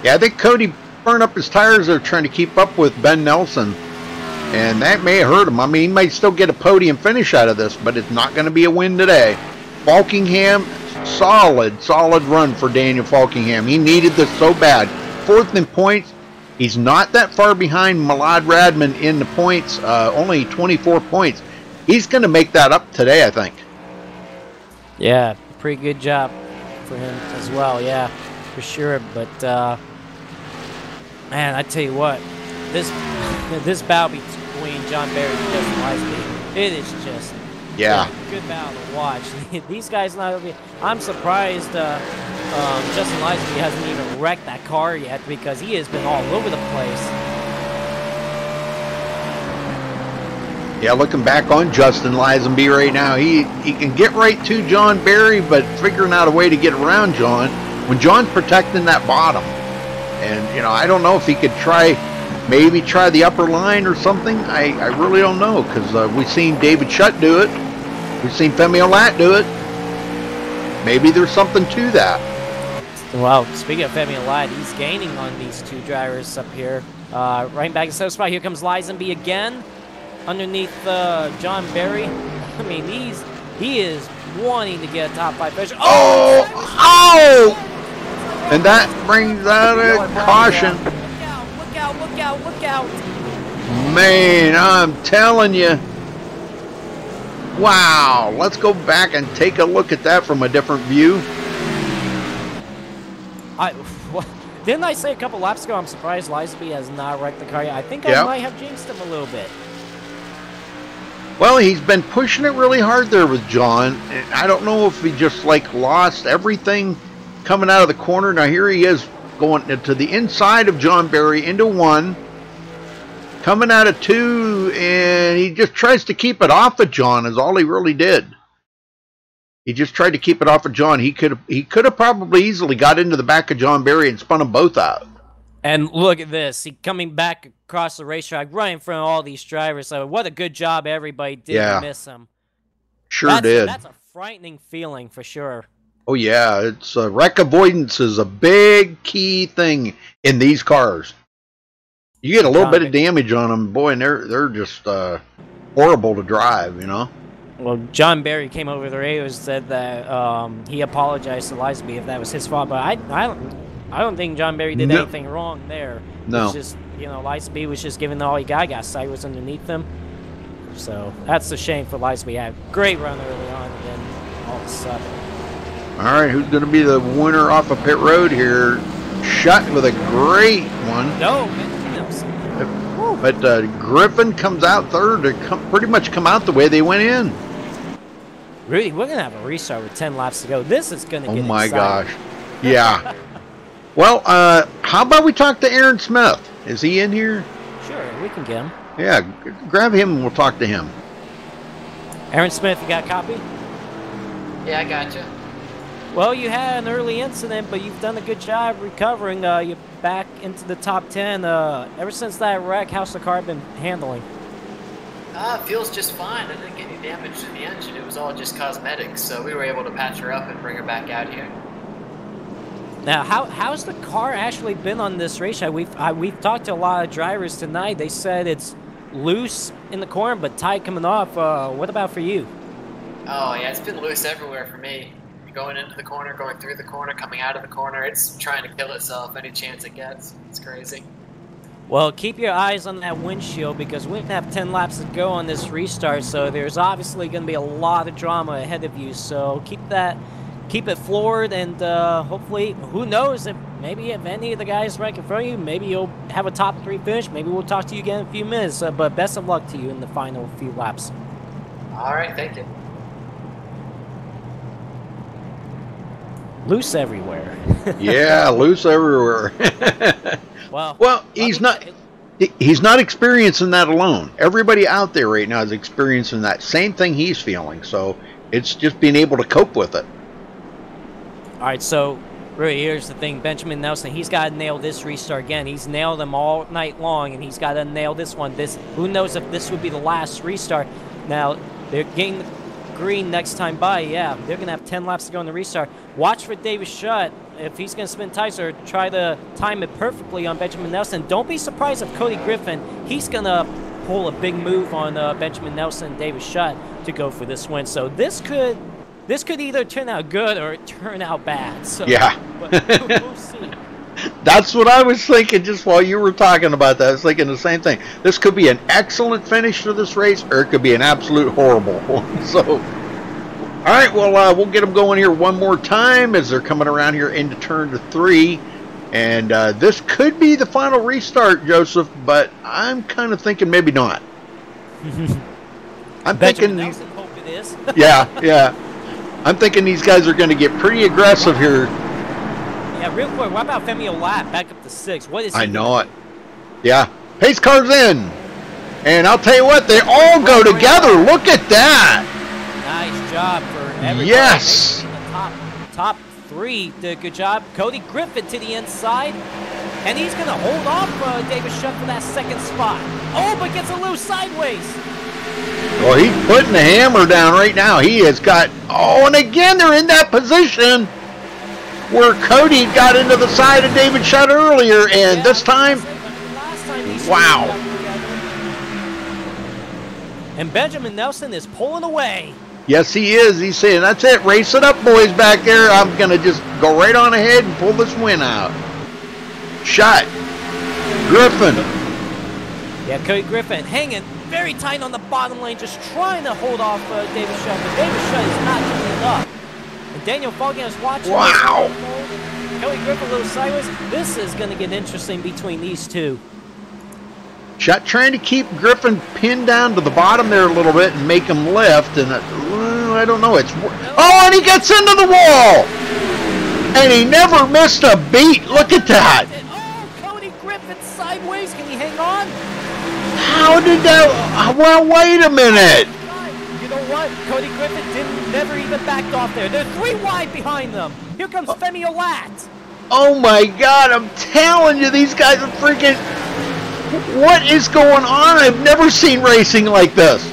Yeah, I think Cody burned up his tires there trying to keep up with Ben Nelson. And that may hurt him. I mean, he might still get a podium finish out of this, but it's not going to be a win today. Falkingham, solid run for Daniel Falkingham. He needed this so bad. 4th in points. He's not that far behind Malad Radman in the points, only 24 points. He's going to make that up today, I think. Yeah, pretty good job for him as well, yeah, for sure. But, man, I tell you what, this battle between John Barry and Justin Lisenby, it is just a good battle to watch. These guys, I'm surprised Justin Lisenby hasn't even wrecked that car yet because he has been all over the place. Yeah, looking back on Justin Lisenby right now, he can get right to John Barry, but figuring out a way to get around John when John's protecting that bottom. And, you know, I don't know if he could maybe try the upper line or something. I really don't know because we've seen David Shutt do it. We've seen Femi Olat do it. Maybe there's something to that. Well, speaking of Femi Olat, he's gaining on these 2 drivers up here. Right back in the 7th spot. Here comes Lisenby again underneath John Barry. I mean, he is wanting to get a top 5 finish. Oh! And that brings out a caution. Look out. Man, I'm telling you. Wow. Let's go back and take a look at that from a different view. Didn't I say a couple laps ago I'm surprised Lisenby has not wrecked the car yet? I think I might have jinxed him a little bit. Well, he's been pushing it really hard there with John. And I don't know if he just lost everything coming out of the corner. Now here he is going to the inside of John Barry into 1, coming out of 2, and he just tries to keep it off of John is all he really did. He just tried to keep it off of John. He could have probably easily got into the back of John Barry and spun them both out. And look at this. He coming back across the racetrack right in front of all these drivers. So what a good job everybody did to miss him. Sure did. That's a frightening feeling for sure. Oh, yeah. It's wreck avoidance is a big key thing in these cars. You get a little bit of damage on them, boy, and they're just horrible to drive, you know. Well, John Barry came over the radio and said that he apologized to Lisenby if that was his fault, but I don't think John Barry did anything wrong there. No. It's just, you know, Lisenby was just giving all he got Cyrus underneath them. So that's a shame for Lisenby. He had a great run early on, and then all of a sudden. All right, who's going to be the winner off of pit road here? Shutt with a great one. No, but Griffin comes out third to pretty much come out the way they went in. Rudy, we're going to have a restart with 10 laps to go. This is going to get exciting. Gosh. Yeah. Well, how about we talk to Aaron Smith? Is he in here? Sure, we can get him. Yeah, grab him and we'll talk to him. Aaron Smith, you got a copy? Yeah, I got you. Well, you had an early incident, but you've done a good job recovering. You're back into the top 10. Ever since that wreck, how's the car been handling? Feels just fine. I didn't get any damage to the engine. It was all just cosmetics, so we were able to patch her up and bring her back out here. Now, how's the car actually been on this racetrack? We've talked to a lot of drivers tonight. They said it's loose in the corner, but tight coming off. What about for you? Oh, yeah, it's been loose everywhere for me. Going into the corner, going through the corner, coming out of the corner. It's trying to kill itself any chance it gets. It's crazy. Well, keep your eyes on that windshield because we have 10 laps to go on this restart, so there's obviously going to be a lot of drama ahead of you. So keep it floored, and hopefully, who knows, if any of the guys right in front of you, maybe you'll have a top 3 finish. Maybe we'll talk to you again in a few minutes, but best of luck to you in the final few laps. All right, thank you. Loose everywhere. Yeah, loose everywhere. Well, he's not experiencing that alone. Everybody out there right now is experiencing that same thing he's feeling. So it's just being able to cope with it. All right, so really, here's the thing. Benjamin Nelson, he's got to nail this restart again. He's nailed them all night long, and he's got to nail this one. Who knows if this would be the last restart. Now, they're getting the green next time by. Yeah, they're going to have 10 laps to go in the restart. Watch for David Shutt. If he's going to spin tires or try to time it perfectly on Benjamin Nelson, don't be surprised if Cody Griffin, he's going to pull a big move on Benjamin Nelson and David Shutt to go for this win. So this could either turn out good or turn out bad. So, yeah. But we'll see. That's what I was thinking just while you were talking about that. I was thinking the same thing. This could be an excellent finish to this race, or it could be an absolute horrible one. So, all right, well, we'll get them going here one more time as they're coming around here into turn 3. And this could be the final restart, Joseph, but I'm kind of thinking maybe not. I'm thinking. Nelson, hope it is. Yeah. I'm thinking these guys are going to get pretty aggressive here. Yeah, real quick, what about Femi Olat back up to 6? What is he I know doing? it. Yeah. Pace car's in. And I'll tell you what, they all go together. Look at that. Nice job for everybody. Yes. In the top 3 did a good job. Cody Griffin to the inside. And he's going to hold off David Shutt for that 2nd spot. Oh, but gets a loose sideways. Well, he's putting the hammer down right now. He has got... Oh, and again, they're in that position where Cody got into the side of David Shutt earlier, and this time... Wow. And Benjamin Nelson is pulling away. Yes, he is. He's saying, that's it. Race it up, boys, back there. I'm going to just go right on ahead and pull this win out. Shutt. Griffin. Yeah, Cody Griffin hanging very tight on the bottom lane, just trying to hold off David Shutt. But David Shutt is not giving it up. And Daniel Falcon is watching. Wow. Cody Griffin a little sideways. This is going to get interesting between these two. Shutt trying to keep Griffin pinned down to the bottom there a little bit and make him lift. And I don't know. Oh, and he gets into the wall. And he never missed a beat. Look at that. Oh, Cody Griffin sideways. Can he hang on? How did that? Well, wait a minute. You know what? Cody Griffin never even backed off there. They're 3 wide behind them. Here comes Femi Olat. Oh my God! I'm telling you, these guys are freaking. What is going on? I've never seen racing like this.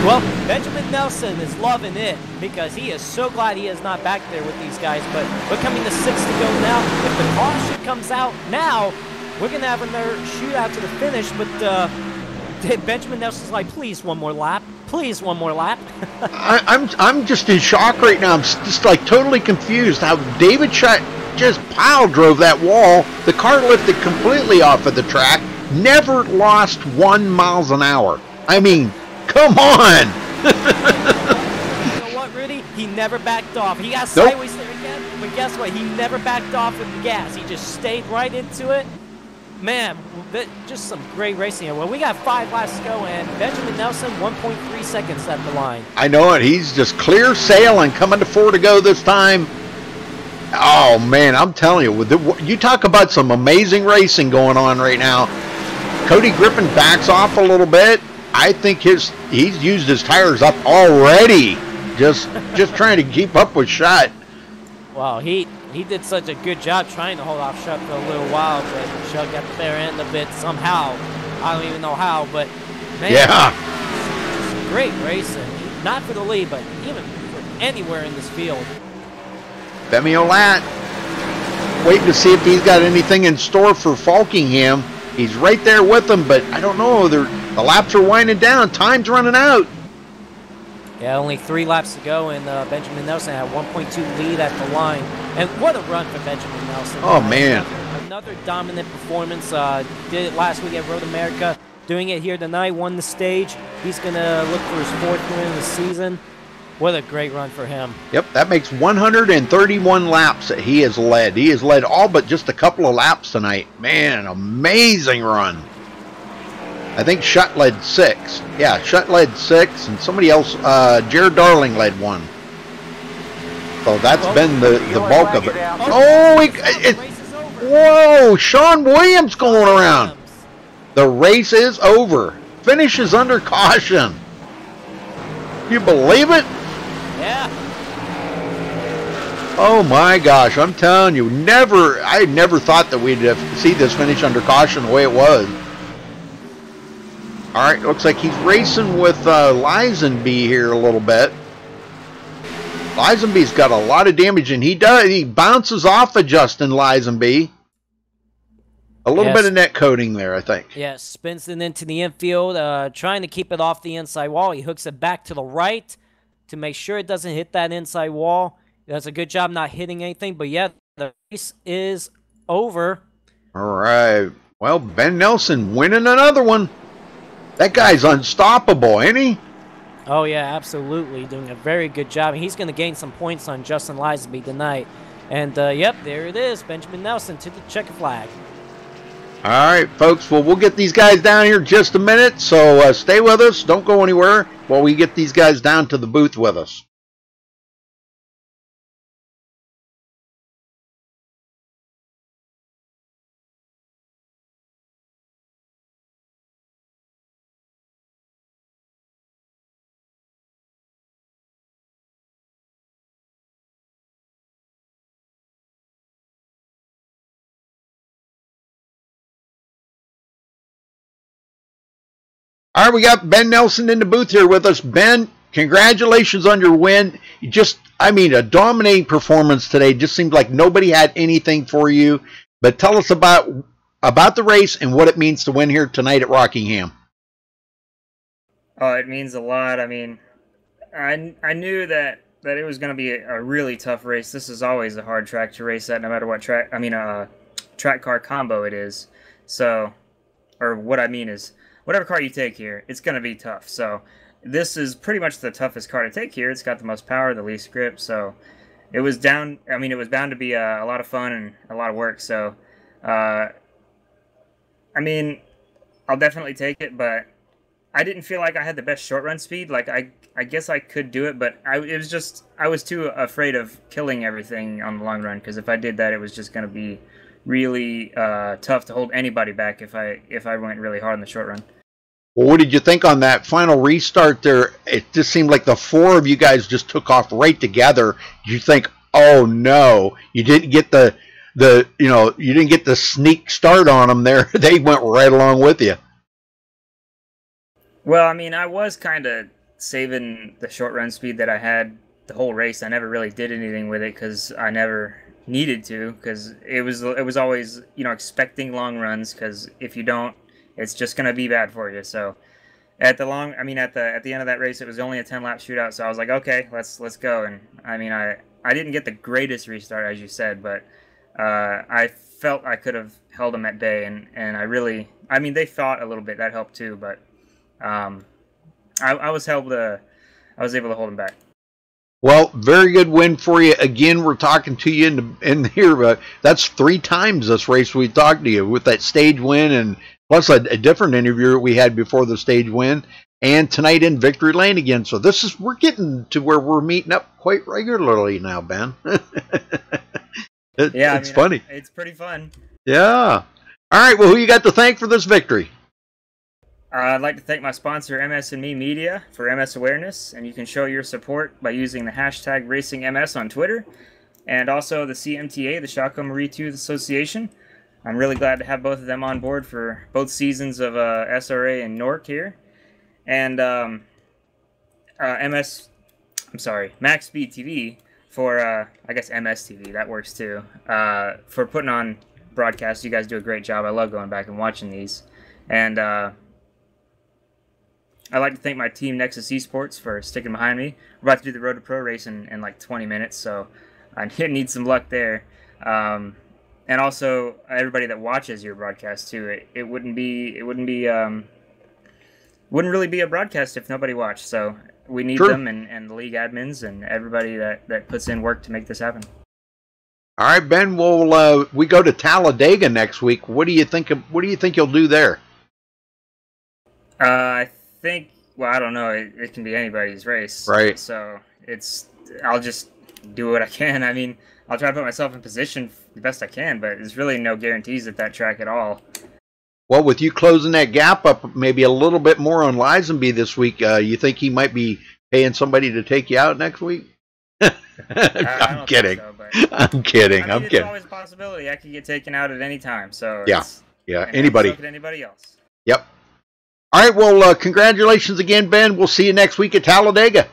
Well, Benjamin Nelson is loving it because he is so glad he is not back there with these guys. But we're coming to 6 to go now. If the caution comes out now, we're going to have another shootout to the finish. But Benjamin Nelson's like, please, one more lap. Please, one more lap. I'm just in shock right now. I'm just like totally confused how David Shutt just pile drove that wall. The car lifted completely off of the track. Never lost 1 mile an hour. I mean, come on. You know what, Rudy? He never backed off. He got sideways there again, but guess what? He never backed off with the gas. He just stayed right into it. Man, just some great racing here. Well, we got 5 laps to go, and Benjamin Nelson, 1.3 seconds at the line. I know it. He's just clear sailing, coming to 4 to go this time. Oh man, I'm telling you, you talk about some amazing racing going on right now. Cody Griffin backs off a little bit. I think he's used his tires up already, just trying to keep up with Shutt. Wow, he did such a good job trying to hold off Shutt for a little while, but Shutt got the better end of it somehow. I don't even know how, but man, yeah, great racing. Not for the lead, but even for anywhere in this field. Femi Olat waiting to see if he's got anything in store for Falkingham. He's right there with them, but I don't know. The laps are winding down. Time's running out. Yeah, only 3 laps to go, and Benjamin Nelson had 1.2 lead at the line. And what a run for Benjamin Nelson. Oh, man. Another dominant performance. Did it last week at Road America. Doing it here tonight, won the stage. He's going to look for his 4th win of the season. What a great run for him. Yep, that makes 131 laps that he has led. He has led all but just a couple of laps tonight. Man, an amazing run. I think Shutt led 6. Yeah, Shutt led 6, and somebody else, Jared Darling led 1. So that's been the bulk of it. Oh, whoa, Sean Williams going around. The race is over. Finishes under caution. You believe it? Yeah. Oh my gosh, I'm telling you, I never thought that we'd see this finish under caution the way it was. Alright, looks like he's racing with Lisenby here a little bit. Lisenby's got a lot of damage, and he bounces off of Justin Lisenby. A little bit of net coating there, I think. Yeah, spins it into the infield, trying to keep it off the inside wall. He hooks it back to the right to make sure it doesn't hit that inside wall. He does a good job not hitting anything, but yeah, the race is over. All right. Well, Ben Nelson winning another one. That guy's unstoppable, ain't he? Oh, yeah, absolutely. Doing a very good job. He's going to gain some points on Justin Lisenby tonight. And, yep, there it is. Benjamin Nelson to the checker flag. All right, folks. Well, we'll get these guys down here in just a minute, so stay with us. Don't go anywhere while we get these guys down to the booth with us. All right, we got Ben Nelson in the booth here with us. Ben, congratulations on your win. A dominating performance today. Just seemed like nobody had anything for you. But tell us about the race and what it means to win here tonight at Rockingham. Oh, it means a lot. I mean, I knew that it was going to be a really tough race. This is always a hard track to race at, no matter what track car combo it is. So, or what I mean is, whatever car you take here, it's going to be tough. So this is pretty much the toughest car to take here. It's got the most power, the least grip. So it was bound to be a lot of fun and a lot of work. So, I'll definitely take it, but I didn't feel like I had the best short run speed. Like, I guess I could do it, but I was too afraid of killing everything on the long run, because if I did that, it was just going to be really tough to hold anybody back if I went really hard on the short run. Well, what did you think on that final restart there? It just seemed like the 4 of you guys just took off right together. Did you think, oh no, you didn't get you didn't get the sneak start on them there? They went right along with you. Well, I mean, I was kind of saving the short run speed that I had the whole race. I never really did anything with it because I never needed to, because it was always, expecting long runs, because if you don't, it's just going to be bad for you. So at the end of that race, it was only a 10-lap shootout, so I was like, okay, let's go. And I didn't get the greatest restart, as you said, but I felt I could have held them at bay, and they fought a little bit. That helped too, but I was able to hold them back. Well, very good win for you. Again, we're talking to you in here, but that's 3 times this race we talked to you, with that stage win and plus a different interview we had before the stage win, and tonight in Victory Lane again. So we're getting to where we're meeting up quite regularly now, Ben. It's funny. It's pretty fun. Yeah. All right. Well, who you got to thank for this victory? I'd like to thank my sponsor, MS&Me Media, for MS awareness, and you can show your support by using the hashtag RacingMS on Twitter, and also the CMTA, the Shotgun Marie Tooth Association. I'm really glad to have both of them on board for both seasons of SRA and NORC here, and MaxSpeedTV for I guess MSTV, that works too, for putting on broadcasts. You guys do a great job. I love going back and watching these, and I'd like to thank my team, Nexus Esports, for sticking behind me. We're about to do the Road to Pro race in like 20 minutes, so I need some luck there. And also everybody that watches your broadcast too. It wouldn't really be a broadcast if nobody watched. So we need them and the league admins and everybody that puts in work to make this happen. All right, Ben. Well, we go to Talladega next week. What do you think you'll do there? I think, well, I don't know. It can be anybody's race, right? So I'll just do what I can. I mean, I'll try to put myself in position the best I can, but there's really no guarantees at that track at all. Well, with you closing that gap up maybe a little bit more on Lisenby this week, you think he might be paying somebody to take you out next week? I'm kidding. So, I'm kidding. I mean, it's always a possibility. I could get taken out at any time. So yeah, anybody. So could anybody else. Yep. All right. Well, congratulations again, Ben. We'll see you next week at Talladega.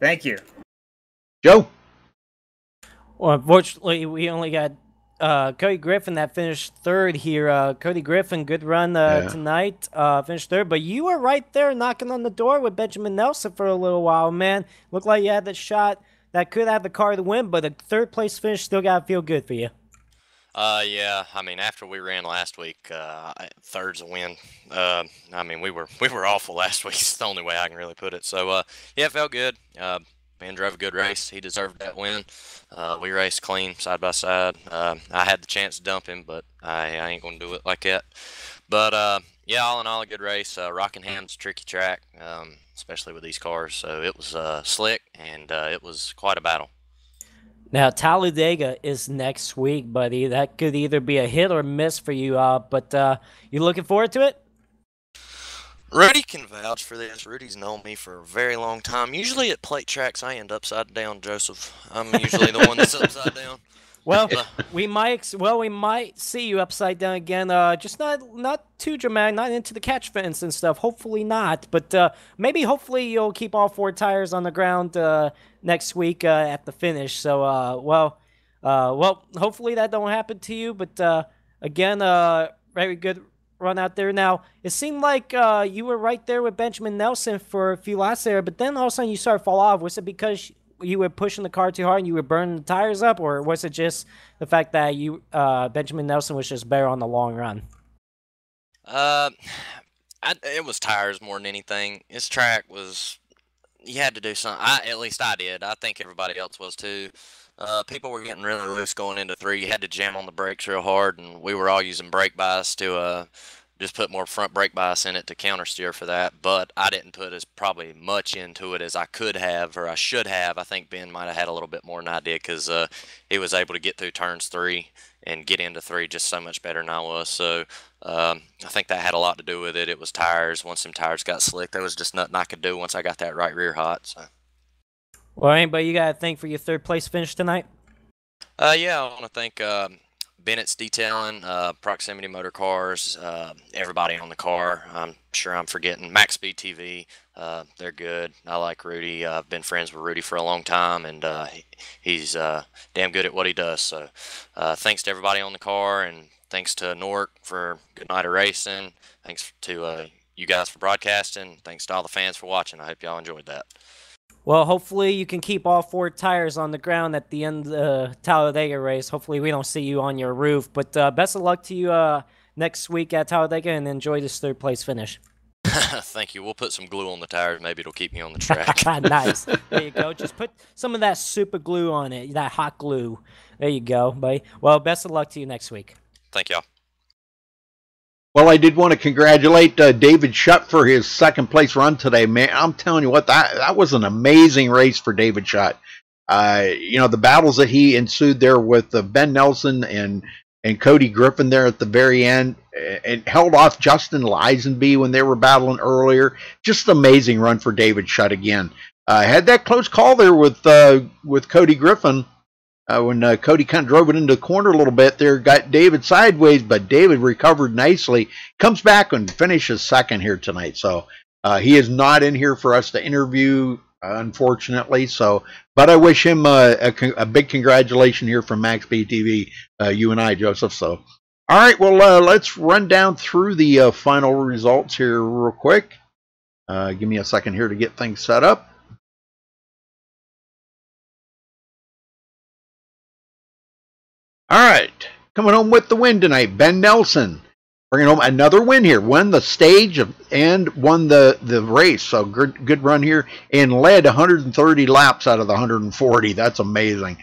Thank you, Joe. Well, unfortunately, we only got Cody Griffin that finished third here. Cody Griffin, good run tonight. Finished third, but you were right there knocking on the door with Benjamin Nelson for a little while, man. Looked like you had the shot that could have the car to win, but a third place finish still got to feel good for you. Yeah, I mean, after we ran last week, third's a win. I mean, we were awful last week. It's the only way I can really put it. So, yeah, it felt good. Ben drove a good race. He deserved that win. We raced clean, side by side. I had the chance to dump him, but I ain't going to do it like that. But, yeah, all in all, a good race. Rockingham's a tricky track, especially with these cars. So it was slick, and it was quite a battle. Now, Talladega is next week, buddy. That could either be a hit or miss for you, but you looking forward to it? Rudy can vouch for this. Rudy's known me for a very long time. Usually at plate tracks, I end upside down, Joseph. I'm usually the one that's upside down. Well, we might see you upside down again. Just not too dramatic, not into the catch fence and stuff. Hopefully not, but hopefully you'll keep all four tires on the ground next week at the finish. So, well, hopefully that don't happen to you. But again, very good run out there. Now, it seemed like you were right there with Benjamin Nelson for a few laps there, but then all of a sudden you started to fall off. Was it because you were pushing the car too hard and you were burning the tires up, or was it just the fact that you Benjamin Nelson was just better on the long run? It was tires more than anything. His track was, you had to do something. At least I did. I think everybody else was too. People were getting really loose going into 3. You had to jam on the brakes real hard, and we were all using brake bias to just put more front brake bias in it to counter steer for that. But I didn't put as probably much into it as I could have, or I should have. I think Ben might have had a little bit more than I did, because he was able to get through turns 3 and get into 3 just so much better than I was. So I think that had a lot to do with it. It was tires. Once them tires got slick, there was just nothing I could do once I got that right rear hot. So. Well, anybody you got to thank for your third place finish tonight? Yeah, I want to thank Bennett's Detailing, Proximity Motor Cars, everybody on the car. I'm sure I'm forgetting. MaxSpeedTV, they're good. I like Rudy. I've been friends with Rudy for a long time, and he's damn good at what he does. So thanks to everybody on the car, and thanks to NORC for a good night of racing. Thanks to you guys for broadcasting. Thanks to all the fans for watching. I hope y'all enjoyed that. Well, hopefully you can keep all 4 tires on the ground at the end of the Talladega race. Hopefully we don't see you on your roof. But best of luck to you next week at Talladega, and enjoy this third place finish. Thank you. We'll put some glue on the tires. Maybe it'll keep me on the track. Nice. There you go. Just put some of that super glue on it, that hot glue. There you go, buddy. Well, best of luck to you next week. Thank y'all. Well, I did want to congratulate David Shutt for his second place run today, man. I'm telling you what, that was an amazing race for David Shutt. You know, the battles that he ensued there with Ben Nelson and Cody Griffin there at the very end, and held off Justin Lisenby when they were battling earlier. Just an amazing run for David Shutt again. Had that close call there with Cody Griffin when Cody kind of drove it into the corner a little bit there, got David sideways, but David recovered nicely. Comes back and finishes second here tonight. So he is not in here for us to interview, unfortunately. So, but I wish him a big congratulations here from MaxSpeedTV, you and I, Joseph. So, all right, well, let's run down through the final results here real quick. Give me a second here to get things set up. All right, coming home with the win tonight, Ben Nelson. Bringing home another win here. Won the stage and won the race. So good run here. And led 130 laps out of the 140. That's amazing.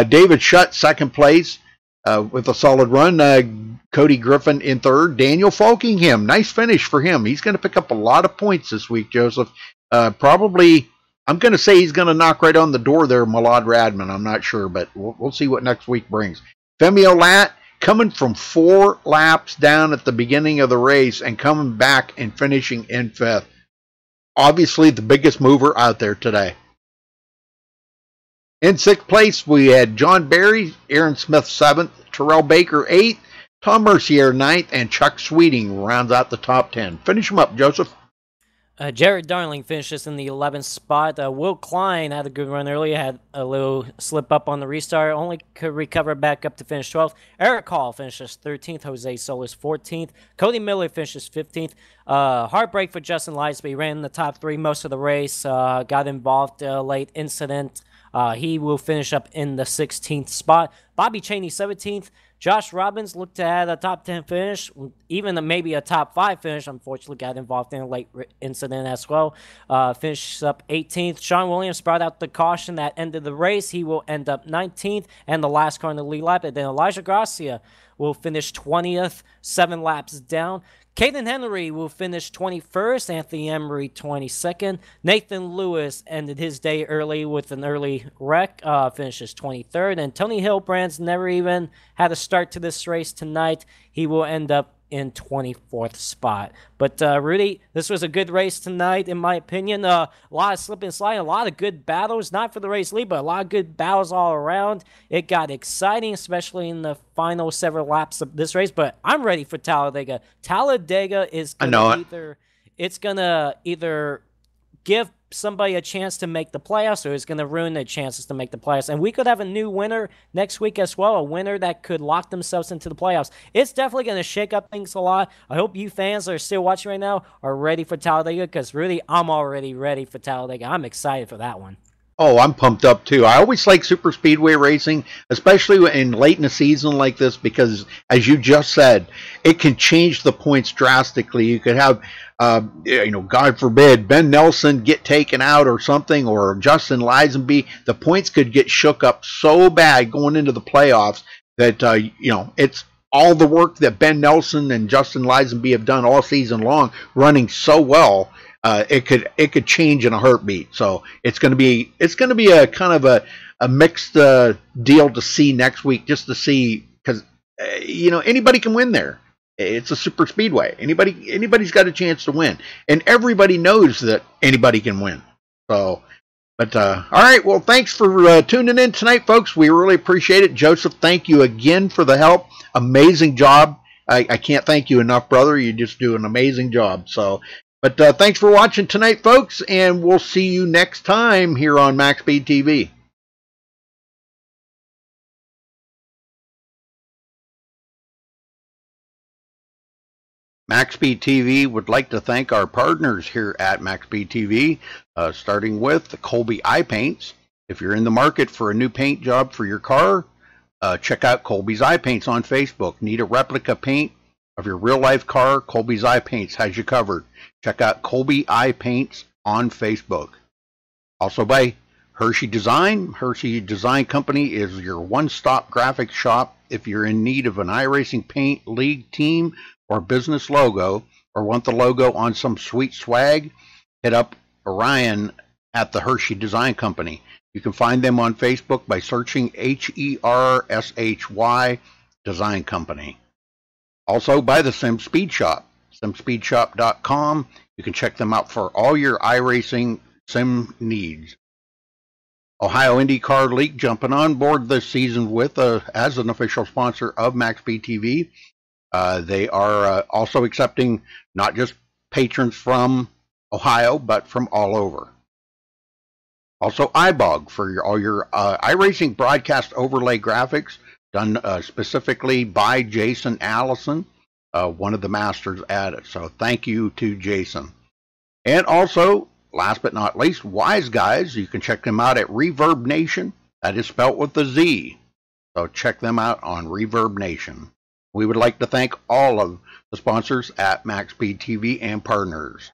David Shutt, second place with a solid run. Cody Griffin in third. Daniel Folkingham, nice finish for him. He's going to pick up a lot of points this week, Joseph. Probably, I'm going to say he's going to knock right on the door there, Malad Radman. I'm not sure, but we'll see what next week brings. Femi Olat, coming from 4 laps down at the beginning of the race and coming back and finishing in 5th. Obviously the biggest mover out there today. In 6th place, we had John Barry, Aaron Smith 7th, Terrell Baker 8th, Tom Mercier 9th, and Chuck Sweeting rounds out the top 10. Finish them up, Joseph. Jared Darling finishes in the 11th spot. Will Klein had a good run earlier, had a little slip up on the restart, only could recover back up to finish 12th. Eric Hall finishes 13th, Jose Solis 14th, Cody Miller finishes 15th. Heartbreak for Justin Liesby, ran in the top 3 most of the race, got involved late incident. He will finish up in the 16th spot. Bobby Chaney 17th. Josh Robbins looked to have a top 10 finish, even maybe a top 5 finish. Unfortunately, got involved in a late incident as well. Finishes up 18th. Sean Williams brought out the caution that ended the race. He will end up 19th and the last car in the lead lap. And then Elijah Gracia will finish 20th, 7 laps down. Caden Henry will finish 21st, Anthony Emery 22nd. Nathan Lewis ended his day early with an early wreck, finishes 23rd. And Tony Hillbrand's never even had a start to this race tonight. He will end up in 24th spot. But Rudy, this was a good race tonight, in my opinion. A lot of slip and slide, a lot of good battles, not for the race lead, but a lot of good battles all around. It got exciting, especially in the final several laps of this race. But I'm ready for Talladega. Talladega is gonna either give somebody a chance to make the playoffs, or it's going to ruin their chances to make the playoffs. And we could have a new winner next week as well, a winner that could lock themselves into the playoffs. It's definitely going to shake up things a lot. I hope you fans that are still watching right now are ready for Talladega, because really, I'm already ready for Talladega. I'm excited for that one. Oh, I'm pumped up too. I always like super speedway racing, especially in late in a season like this, because as you just said, it can change the points drastically. You could have, God forbid, Ben Nelson get taken out or something, or Justin Lisenby. The points could get shook up so bad going into the playoffs that, it's all the work that Ben Nelson and Justin Lisenby have done all season long, running so well. It could change in a heartbeat. So it's going to be a kind of a mixed deal to see next week, just to see, because anybody can win there. It's a super speedway. Anybody's got a chance to win, and everybody knows that anybody can win. So, but all right. Well, thanks for tuning in tonight, folks. We really appreciate it. Joseph, thank you again for the help. Amazing job. I can't thank you enough, brother. You just do an amazing job. So. But thanks for watching tonight, folks, and we'll see you next time here on MaxSpeedTV. MaxSpeedTV would like to thank our partners here at MaxSpeedTV, starting with the Colby Eye Paints. If you're in the market for a new paint job for your car, check out Colby's Eye Paints on Facebook. Need a replica paint of your real-life car? Colby's Eye Paints has you covered. Check out Colby Eye Paints on Facebook. Also by Hershey Design. Hershey Design Company is your one-stop graphics shop. If you're in need of an iRacing paint, league, team, or business logo, or want the logo on some sweet swag, hit up Orion at the Hershey Design Company. You can find them on Facebook by searching HERSHY Design Company. Also by the Sim Speed Shop, SimSpeedShop.com. You can check them out for all your iRacing sim needs. Ohio IndyCar League jumping on board this season with as an official sponsor of MaxSpeedTV. They are also accepting not just patrons from Ohio, but from all over. Also iBog for all your iRacing broadcast overlay graphics done specifically by Jason Allison, one of the masters at it. So thank you to Jason. And also, last but not least, Wise Guys. You can check them out at Reverb Nation. That is spelt with a Z. So check them out on Reverb Nation. We would like to thank all of the sponsors at MaxSpeedTV and partners.